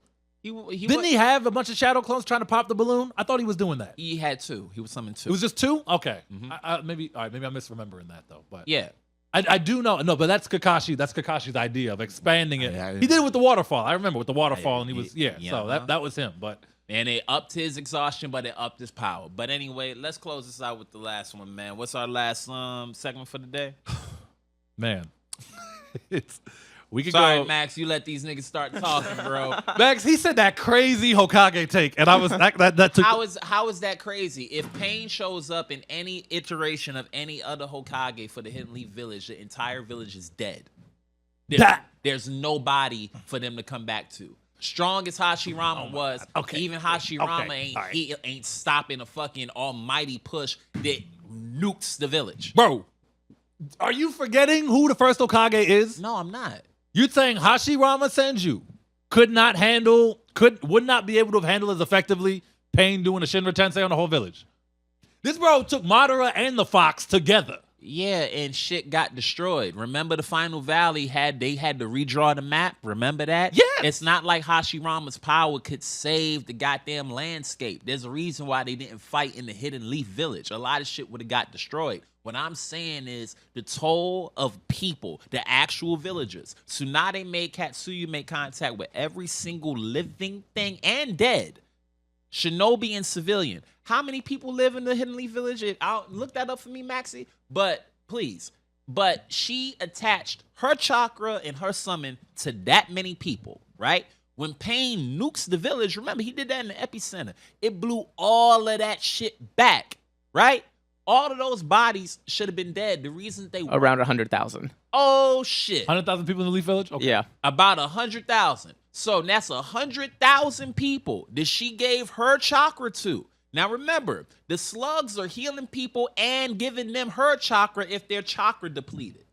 Didn't he have a bunch of Shadow Clones trying to pop the balloon? I thought he was doing that. He had 2. He was summoning 2. It was just 2? Okay. Mm-hmm. Maybe I'm misremembering that though. But yeah, I do know. No, but that's Kakashi. That's Kakashi's idea of expanding it. He did it with the waterfall. I remember with the waterfall, and he was So that was him. But and it upped his exhaustion, but it upped his power. But anyway, let's close this out with the last one, man. What's our last segment for the day? Man, we could Sorry, go. Max, you let these niggas start talking, bro. Max, he said that crazy Hokage take, and I was that took. How is that crazy? If Pain shows up in any iteration of any other Hokage for the Hidden Leaf Village, the entire village is dead. There's nobody for them to come back to. Strong as Hashirama was, even Hashirama ain't stopping a fucking almighty push that nukes the village. Bro, are you forgetting who the first Hokage is? No, I'm not. You're saying Hashirama Senju would not be able to have handled as effectively Pain doing a Shinra Tensei on the whole village. This bro took Madara and the Fox together. Yeah, and shit got destroyed. Remember the final valley they had to redraw the map? Remember that? Yeah. It's not like Hashirama's power could save the goddamn landscape. There's a reason why they didn't fight in the Hidden Leaf Village. A lot of shit would have got destroyed. What I'm saying is the toll of people, the actual villagers. Tsunade made Katsuyu make contact with every single living thing and dead. Shinobi and civilian. How many people live in the Hidden Leaf Village? I'll look that up for me, Maxie. But please. But she attached her chakra and her summon to that many people, right? When Pain nukes the village, remember, he did that in the epicenter. It blew all of that shit back, right? All of those bodies should have been dead. The reason they around 100,000. Oh shit! 100,000 people in the Leaf Village. Okay. Yeah, about 100,000. So that's 100,000 people that she gave her chakra to. Now remember, the slugs are healing people and giving them her chakra if they're chakra depleted.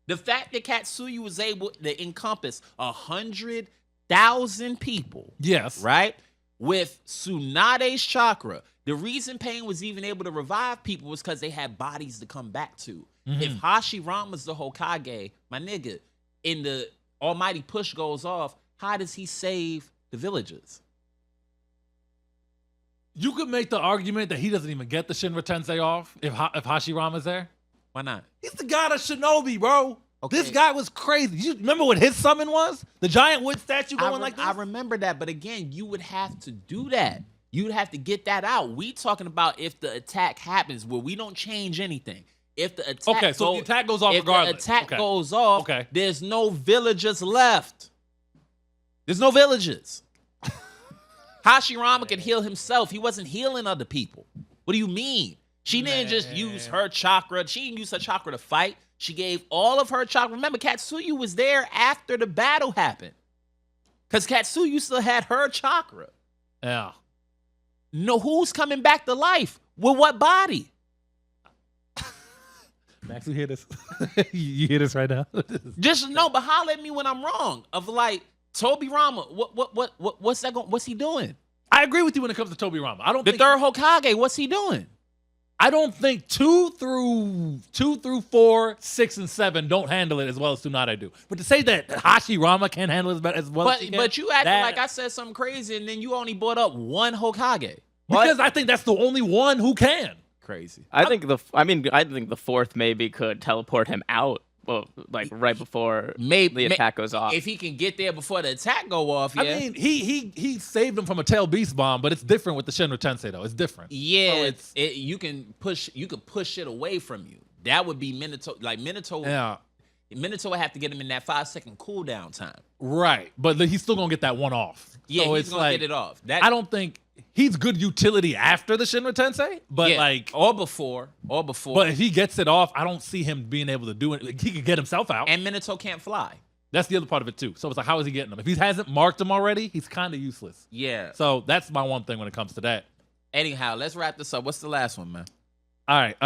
The fact that Katsuyu was able to encompass 100,000 people, yes, right, with Tsunade's chakra. The reason Pain was even able to revive people was because they had bodies to come back to. If Hashirama's the Hokage, my nigga, and the almighty push goes off, how does he save the villagers? You could make the argument that he doesn't even get the Shinra Tensei off if Hashirama's there. Why not? He's the god of Shinobi, bro. Okay. This guy was crazy. You remember what his summon was? The giant wood statue going like this? I remember that, but again, you would have to do that. You'd have to get that out. We talking about if the attack happens where we don't change anything. If the attack the attack goes off regardless. If the attack goes off, there's no villagers left. There's no villagers. Hashirama could heal himself. He wasn't healing other people. What do you mean? She didn't just use her chakra. She didn't use her chakra to fight. She gave all of her chakra. Remember, Katsuyu was there after the battle happened. Because Katsuyu still had her chakra. Yeah. No, who's coming back to life? With what body? Max, you hear this? You hear this right now? Just no, but holler at me when I'm wrong. Of like Tobirama, what's he doing? I agree with you when it comes to Tobirama. I don't the third Hokage, what's he doing? I don't think 2 through 4, 6, and 7 don't handle it as well as Tsunade do. But to say that Hashirama can't handle it as well as he can, but you acting like I said something crazy and then you only brought up one Hokage. Because I think that's the only one who can. Crazy. I think the fourth maybe could teleport him out like right before Maybe the attack goes off. If he can get there before the attack go off, yeah. I mean, he saved him from a tail beast bomb, but it's different with the Shinra Tensei though. It's different. Yeah, so you can push it away from you. That would be Minato. Like Minato, Minato would have to get him in that 5-second cooldown time. Right, but he's still gonna get that one off. Yeah, so he's gonna get it off. That I don't think he's good utility after the Shinra Tensei, but like or before. But if he gets it off, I don't see him being able to do it. Like, he could get himself out. And Minato can't fly. That's the other part of it too. So it's like, how is he getting them? If he hasn't marked them already, he's kind of useless. Yeah. So that's my one thing when it comes to that. Anyhow, let's wrap this up. What's the last one, man? All right.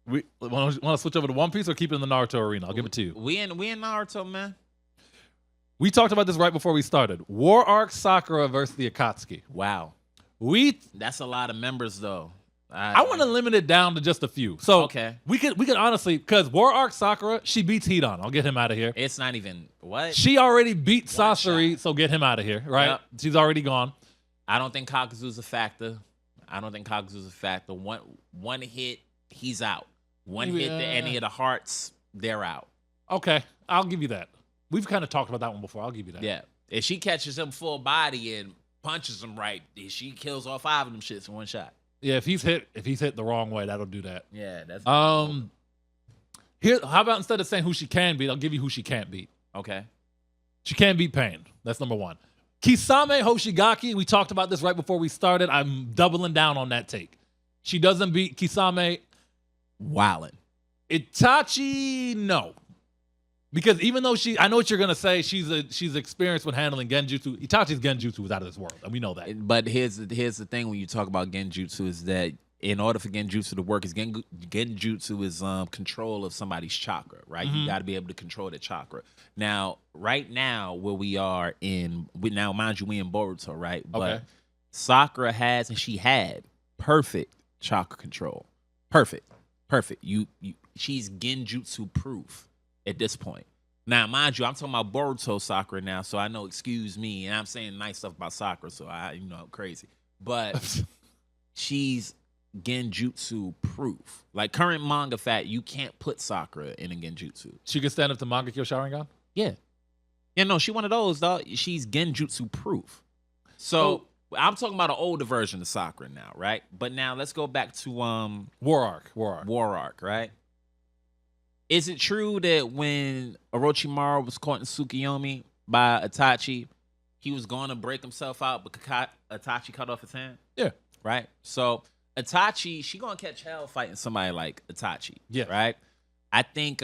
We want to switch over to One Piece or keep it in the Naruto arena? I'll give it to you. We in Naruto, man. We talked about this right before we started. War Arc Sakura versus the Akatsuki. Wow. That's a lot of members though. I want to limit it down to just a few. So okay. we could honestly, because War Arc Sakura, she beats Hidan. I'll get him out of here. It's not even what? She already beat Sasori, so get him out of here, right? Yep. She's already gone. I don't think Kakuzu's a factor. One hit, he's out. One hit to any of the hearts, they're out. Okay, I'll give you that. We've kind of talked about that one before. I'll give you that. Yeah. If she catches him full body and punches him right, she kills all 5 of them shits in one shot. Yeah, if he's hit the wrong way, that'll do that. Yeah, that's here. How about instead of saying who she can beat, I'll give you who she can't beat. Okay. She can't beat Pain. That's number 1. Kisame Hoshigaki, we talked about this right before we started. I'm doubling down on that take. She doesn't beat Kisame. Wildin'. Itachi, no. Because even though I know what you're gonna say, she's experienced with handling genjutsu. Itachi's genjutsu was out of this world, and we know that. But here's the thing: when you talk about genjutsu, is that in order for genjutsu to work, genjutsu is control of somebody's chakra, right? Mm-hmm. You got to be able to control the chakra. Now, right now, where we are now, mind you, we in Boruto, right? Okay. But Sakura has and she had perfect chakra control, perfect. She's genjutsu proof at this point. Now, mind you, I'm talking about Boruto Sakura now, so I know, excuse me, and I'm saying nice stuff about Sakura, so I'm crazy. But she's genjutsu proof. Like current manga fact, you can't put Sakura in a genjutsu. She can stand up to Mangekyo Sharingan? Yeah. Yeah, no, she one of those, dog. She's genjutsu proof. So I'm talking about an older version of Sakura now, right? But now let's go back to War Arc, right? Is it true that when Orochimaru was caught in Tsukuyomi by Itachi, he was going to break himself out, but Itachi cut off his hand? Yeah. Right? So Itachi, she going to catch hell fighting somebody like Itachi. Yeah. Right? I think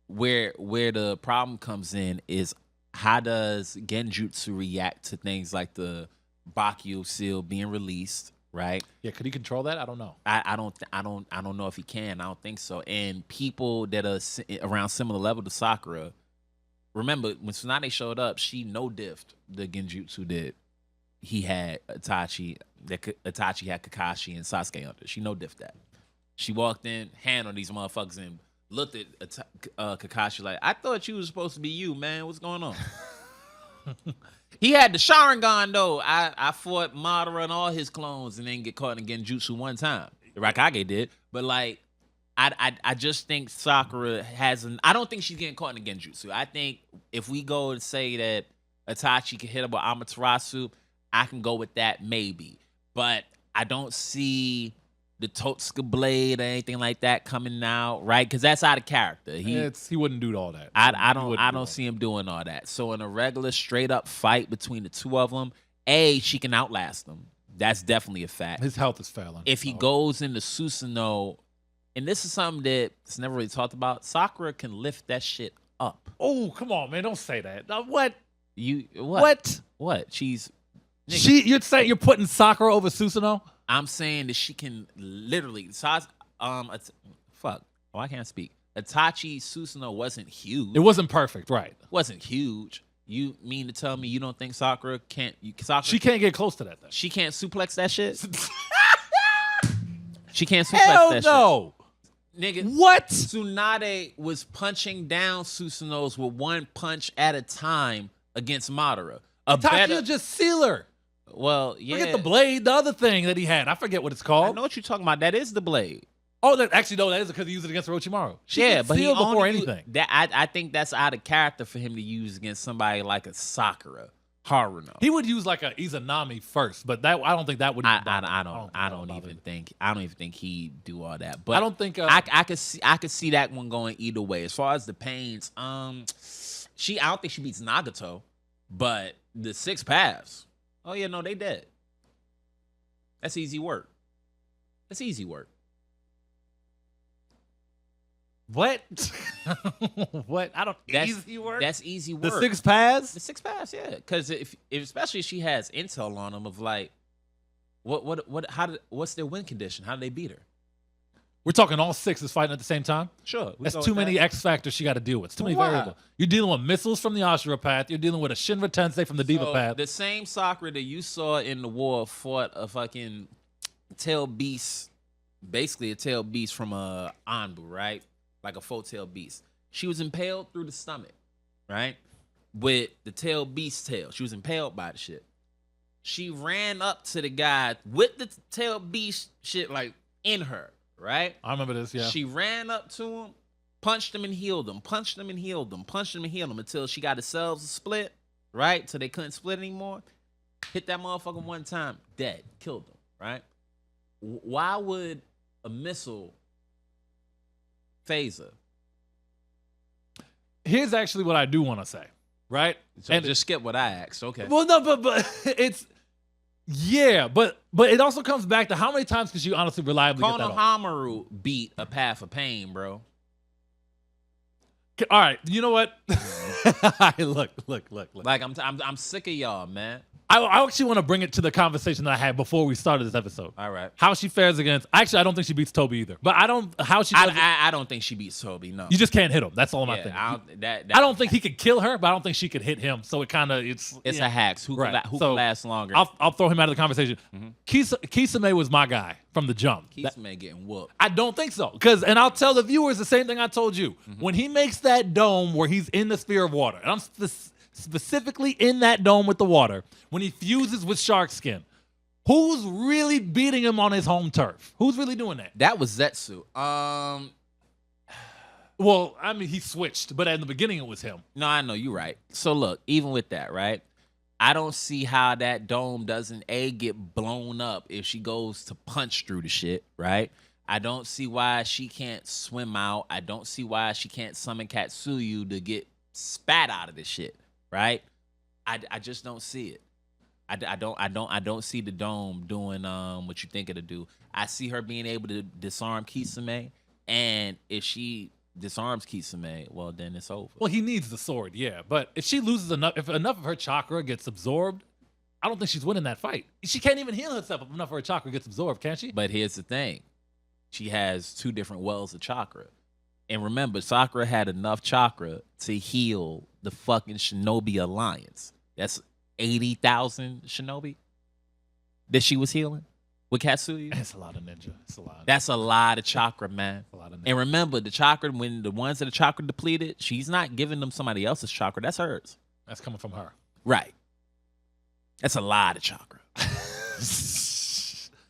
where the problem comes in is how does Genjutsu react to things like the Bakio seal being released? Right. Yeah. Could he control that? I don't know. I don't know if he can. I don't think so. And people that are around similar level to Sakura, remember when Tsunade showed up, she no-diffed the Genjutsu that he had Itachi, that Itachi had Kakashi and Sasuke under. She no-diffed that. She walked in, hand on these motherfuckers, and looked at Kakashi like, I thought you was supposed to be you, man. What's going on? He had the Sharingan, though. I fought Madara and all his clones and then get caught in Genjutsu one time. Raikage did. But, like, I just think Sakura hasn't... I don't think she's getting caught in Genjutsu. I think if we go and say that Itachi can hit her with Amaterasu, I can go with that maybe. But I don't see the Totsuka blade or anything like that coming out, right? Because that's out of character. He wouldn't do all that. I don't see him doing all that. So in a regular straight up fight between the two of them, she can outlast them. That's definitely a fact. His health is failing. If he goes into Susanoo, and this is something that's never really talked about, Sakura can lift that shit up. Oh, come on, man! Don't say that. What? What? She's you'd say you're putting Sakura over Susanoo? I'm saying that she can literally I can't speak. Itachi Susanoo wasn't huge. It wasn't perfect, right? Wasn't huge. You mean to tell me you don't think Sakura can't? She can't get close to that. Then. She can't suplex that shit. She can't suplex that no. shit. Nigga, what? Tsunade was punching down Susanoo's with one punch at a time against Madara. Itachi just seal her. Well, yeah. Look at the blade, the other thing that he had. I forget what it's called. I know what you're talking about. That is the blade. Oh, that is because he used it against Orochimaru. But he before anything. I think that's out of character for him to use against somebody like a Sakura, Haruno. He would use like a Izanami first, but I don't think that would. I don't even think he'd do all that. But I don't think I could see that one going either way. As far as the Pains, I don't think she beats Nagato, but the 6 paths. Oh yeah, no, they dead. That's easy work. What? What? Easy work? That's easy work. The 6 paths? The 6 paths, yeah. Because if especially if she has intel on them of like, what's their win condition? How do they beat her? We're talking all 6 is fighting at the same time? Sure. That's too many X factors she got to deal with. It's too many variables. You're dealing with missiles from the Ashura path. You're dealing with a Shinra Tensei from the Diva path. The same Sakura that you saw in the war fought a fucking tail beast, basically a tail beast from Anbu, right? Like a full tail beast. She was impaled through the stomach, right? With the tail beast tail. She was impaled by the shit. She ran up to the guy with the tail beast shit like in her, right? I remember this, yeah. She ran up to him, punched him and healed him, punched him and healed him, punched him and healed him until she got the cells split, right? So they couldn't split anymore. Hit that motherfucker one time, dead, killed him, right? Why would a missile phase her? Here's actually what I do want to say, right? So and just skip what I asked, okay? Well, no, but it's but it also comes back to how many times could you honestly reliably get that off? Konohamaru beat a path of pain, bro. All right, you know what? Look. Like I'm sick of y'all, man. I actually want to bring it to the conversation that I had before we started this episode. All right. How she fares against. Actually, I don't think she beats Toby either. But I don't think she beats Toby. No. You just can't hit him. That's all I'm thinking. I don't think he could kill her, but I don't think she could hit him. So it kind of it's a hacks. Who can last longer? I'll throw him out of the conversation. Mm-hmm. Kisame was my guy from the jump. Kisame getting whooped. I don't think so. And I'll tell the viewers the same thing I told you. Mm-hmm. When he makes that dome where he's in the sphere of water, and I'm specifically in that dome with the water, when he fuses with shark skin, who's really beating him on his home turf? Who's really doing that? That was Zetsu. Well, I mean, he switched, but in the beginning it was him. No, I know, you're right. So look, even with that, right? I don't see how that dome doesn't get blown up if she goes to punch through the shit, right? I don't see why she can't swim out. I don't see why she can't summon Katsuyu to get spat out of this shit, right? I just don't see it. I don't see the dome doing what you think it'll do. I see her being able to disarm Kisame, and if she disarms Kisame, well then it's over. Well, he needs the sword, yeah. But if she loses if enough of her chakra gets absorbed, I don't think she's winning that fight. She can't even heal herself if enough of her chakra gets absorbed, can she? But here's the thing. She has 2 different wells of chakra. And remember, Sakura had enough chakra to heal the fucking Shinobi Alliance. That's 80,000 Shinobi that she was healing with Katsuyu. That's a lot of ninja. That's a lot of chakra, man. A lot of ninja. And remember, the chakra, when the ones that are chakra depleted, she's not giving them somebody else's chakra. That's hers. That's coming from her. Right. That's a lot of chakra.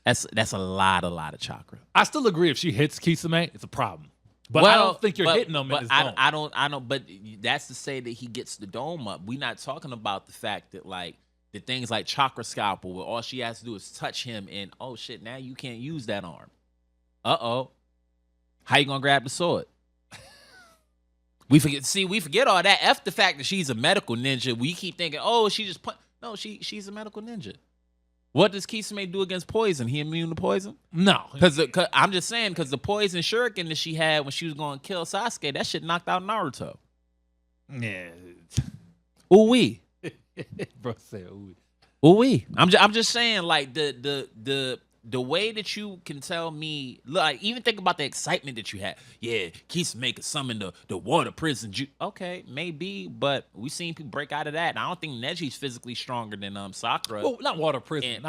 That's a lot of chakra. I still agree if she hits Kisame, it's a problem. But I don't think you're hitting him in his dome. I don't. But that's to say that he gets the dome up. We're not talking about the fact that like the things like chakra scalpel, where all she has to do is touch him, and oh shit, now you can't use that arm. How you gonna grab the sword? We forget all that. F the fact that she's a medical ninja. We keep thinking, oh, she just no, she's a medical ninja. What does Kisame do against poison? He immune to poison? No. Because I'm just saying, because the poison shuriken that she had when she was going to kill Sasuke, that shit knocked out Naruto. Yeah. Ooh-wee. Bro, say ooh-wee. Ooh-wee. I'm just saying, like, the way that you can tell me, like, even think about the excitement that you had. Yeah, Kisame could summon the water prison. Okay, maybe, but we've seen people break out of that. And I don't think Neji's physically stronger than Sakura. Well, not water prison,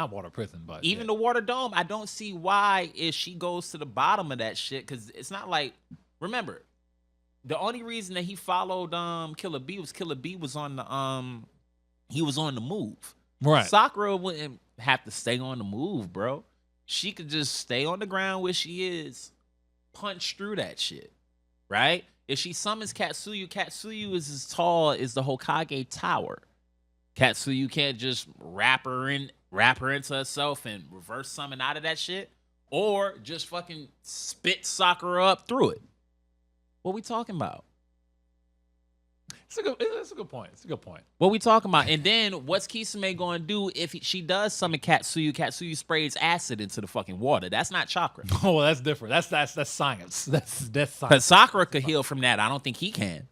but even the water dome. I don't see why if she goes to the bottom of that shit, because it's not like, remember, the only reason that he followed Killer B was on the he was on the move. Right. Sakura wouldn't have to stay on the move, bro. She could just stay on the ground where she is punch through that shit, right? If she summons Katsuyu, Katsuyu is as tall as the Hokage Tower. Katsuyu can't just wrap her into herself and reverse summon out of that shit, or just fucking spit Sakura up through it. What we talking about? It's a good point. It's a good point. What we talking about? And then what's Kisame going to do if she does summon Katsuyu? Katsuyu sprays acid into the fucking water. That's not chakra. Oh, well, that's different. That's science. That's science. Because Sakura could heal from that. I don't think he can.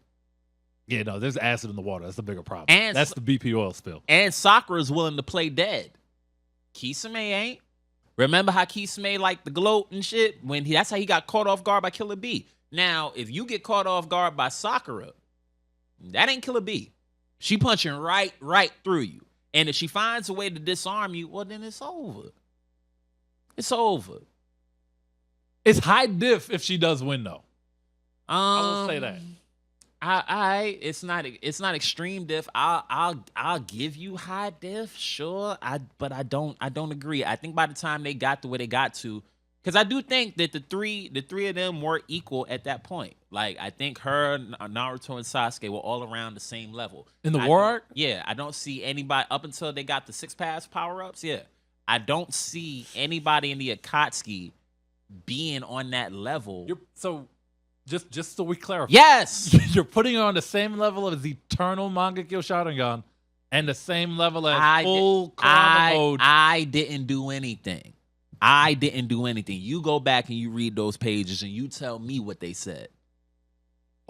Yeah, no, there's acid in the water. That's the bigger problem. And that's the BP oil spill. And Sakura's willing to play dead. Kisame ain't. Remember how Kisame liked the gloat and shit? That's how he got caught off guard by Killer Bee. Now, if you get caught off guard by Sakura, that ain't Killer Bee. She punching right through you. And if she finds a way to disarm you, well, then it's over. It's over. It's high diff if she does win, though. I will say that. It's not extreme diff. I'll give you high diff, sure. But I don't agree. I think by the time they got to where they got to, because I do think that the three of them were equal at that point. Like, I think her, Naruto, and Sasuke were all around the same level. In the war arc? Yeah, I don't see anybody, up until they got the 6-pass power-ups, yeah. I don't see anybody in the Akatsuki being on that level. Just so we clarify. Yes! You're putting her on the same level as Eternal Mangekyo Sharingan and the same level as full Kurama mode. I didn't do anything. You go back and you read those pages and you tell me what they said.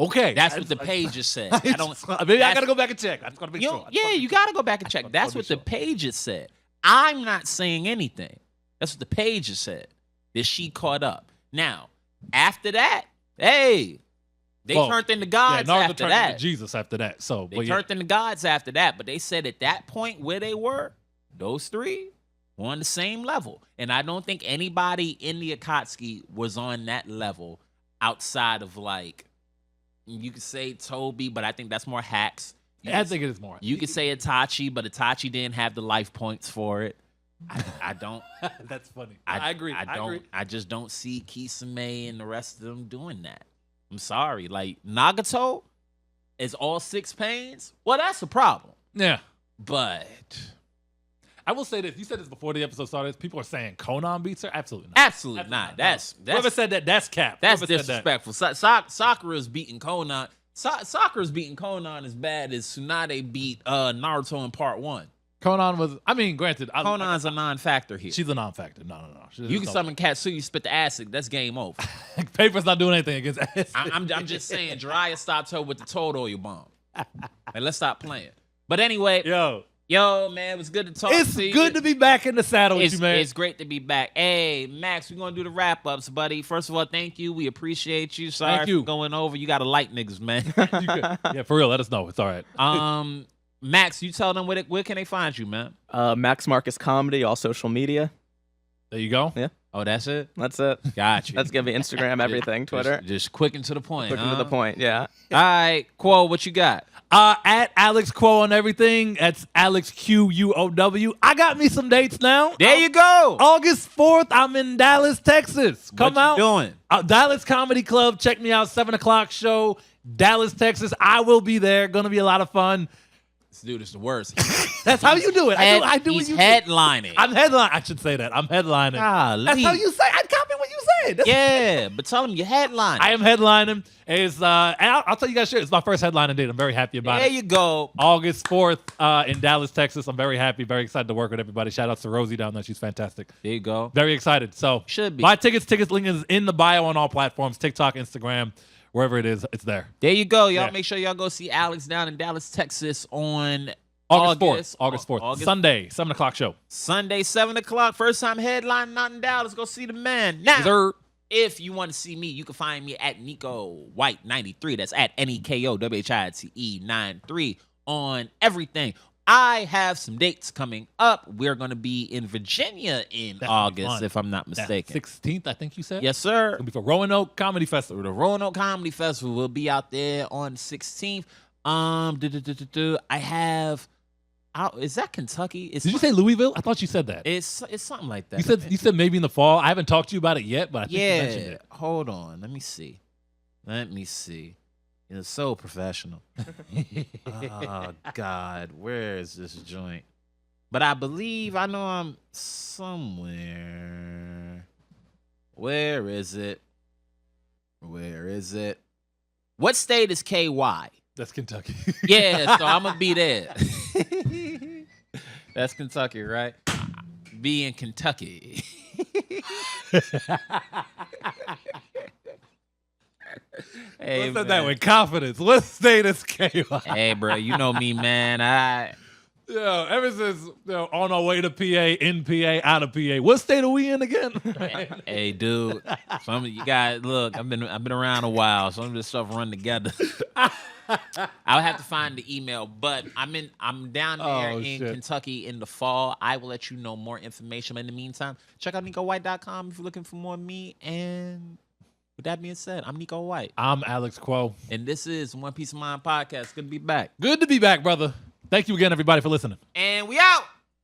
Okay. That's what the pages said. I got to go back and check. I just got to make sure. Yeah, you got to go back and check. That's what the pages said. I'm not saying anything. That's what the pages said. That she caught up. Now, after that, hey, they turned into gods after that. Into Jesus after that. So they turned into gods after that. But they said at that point where they were, those three were on the same level. And I don't think anybody in the Akatsuki was on that level outside of, like, you could say Toby, but I think that's more hacks. I think it is more. You could say Itachi, but Itachi didn't have the life points for it. I don't. That's funny. I agree. I just don't see Kisame and the rest of them doing that. I'm sorry. Like, Nagato is all 6 pains. Well, that's a problem. Yeah. But I will say this. You said this before the episode started. People are saying Conan beats her. Absolutely not. Absolutely not. That's whoever said that. That's cap. That's disrespectful. Sakura's beating Conan. Sakura's beating Conan as bad as Tsunade beat Naruto in part 1. Conan was, granted. Conan's a non-factor here. She's a non-factor. No. You can summon Katsuyu, spit the acid. That's game over. Paper's not doing anything against acid. I'm just saying, Jiraiya stopped her with the toad oil bomb. Like, let's stop playing. But anyway, yo, man, it was good to talk to you. It's good to be back in the saddle with you, man. It's great to be back. Hey, Max, we're going to do the wrap-ups, buddy. First of all, thank you. We appreciate you. Sorry for going over. You got to light niggas, man. Yeah, for real. Let us know. It's all right. Max, you tell them where can they find you, man? Max Marcus Comedy, all social media. There you go. Yeah. Oh, that's it? That's it. Got you. That's going to be Instagram, everything, Twitter. Just quick and to the point. Quick and to the point, yeah. All right, Quo, what you got? At Alex Quo on everything. That's Alex QUOW. I got me some dates now. There you go. August 4th, I'm in Dallas, Texas. Come out. What you doing? Dallas Comedy Club. Check me out. 7:00 show. Dallas, Texas. I will be there. Going to be a lot of fun. This dude is the worst. That's how you do it. I do he's what you headlining. Do. I'm headlining. I should say that. I'm headlining. That's how you say. I copy what you said. Yeah, but tell him you're headlining. I am headlining. And I'll tell you guys straight. It's my first headlining date. I'm very happy about it. There you go. August 4th in Dallas, Texas. I'm very happy. Very excited to work with everybody. Shout out to Rosie down there. She's fantastic. There you go. Very excited. So should be. Buy tickets. Tickets link is in the bio on all platforms. TikTok, Instagram. Wherever it is, it's there. There you go. Y'all make sure y'all go see Alex down in Dallas, Texas on August 4th. Sunday, 7:00 show. Sunday, 7:00. First time headlining out in Dallas. Go see the man. Now, if you want to see me, you can find me at Neko White 93. That's at NEKO WHITE93 on everything. I have some dates coming up. We're going to be in Virginia in August, if I'm not mistaken. That's 16th, I think you said? Yes, sir. It's going to be for Roanoke Comedy Festival. The Roanoke Comedy Festival will be out there on the 16th. I have Is that Kentucky? Did you say Louisville? I thought you said that. It's something like that. You said maybe in the fall. I haven't talked to you about it yet, but I think you mentioned it. Hold on. Let me see. It's so professional. Oh God, where is this joint? But I believe I know I'm somewhere. Where is it? What state is KY? That's Kentucky. Yeah, so I'm gonna be there. That's Kentucky, right? Be in Kentucky. Hey, said that with confidence. What state is KY? Hey, bro, you know me, man. Ever since on our way to PA, in PA, out of PA. What state are we in again? Hey, dude. Some of you guys, look, I've been around a while. Some of this stuff run together. I'll have to find the email, but I'm down there in Kentucky in the fall. I will let you know more information. But in the meantime, check out NekoWhite.com if you're looking for more of me. And with that being said, I'm Neko White. I'm Alex Quo. And this is One Piece of Mind Podcast. Good to be back. Good to be back, brother. Thank you again, everybody, for listening. And we out.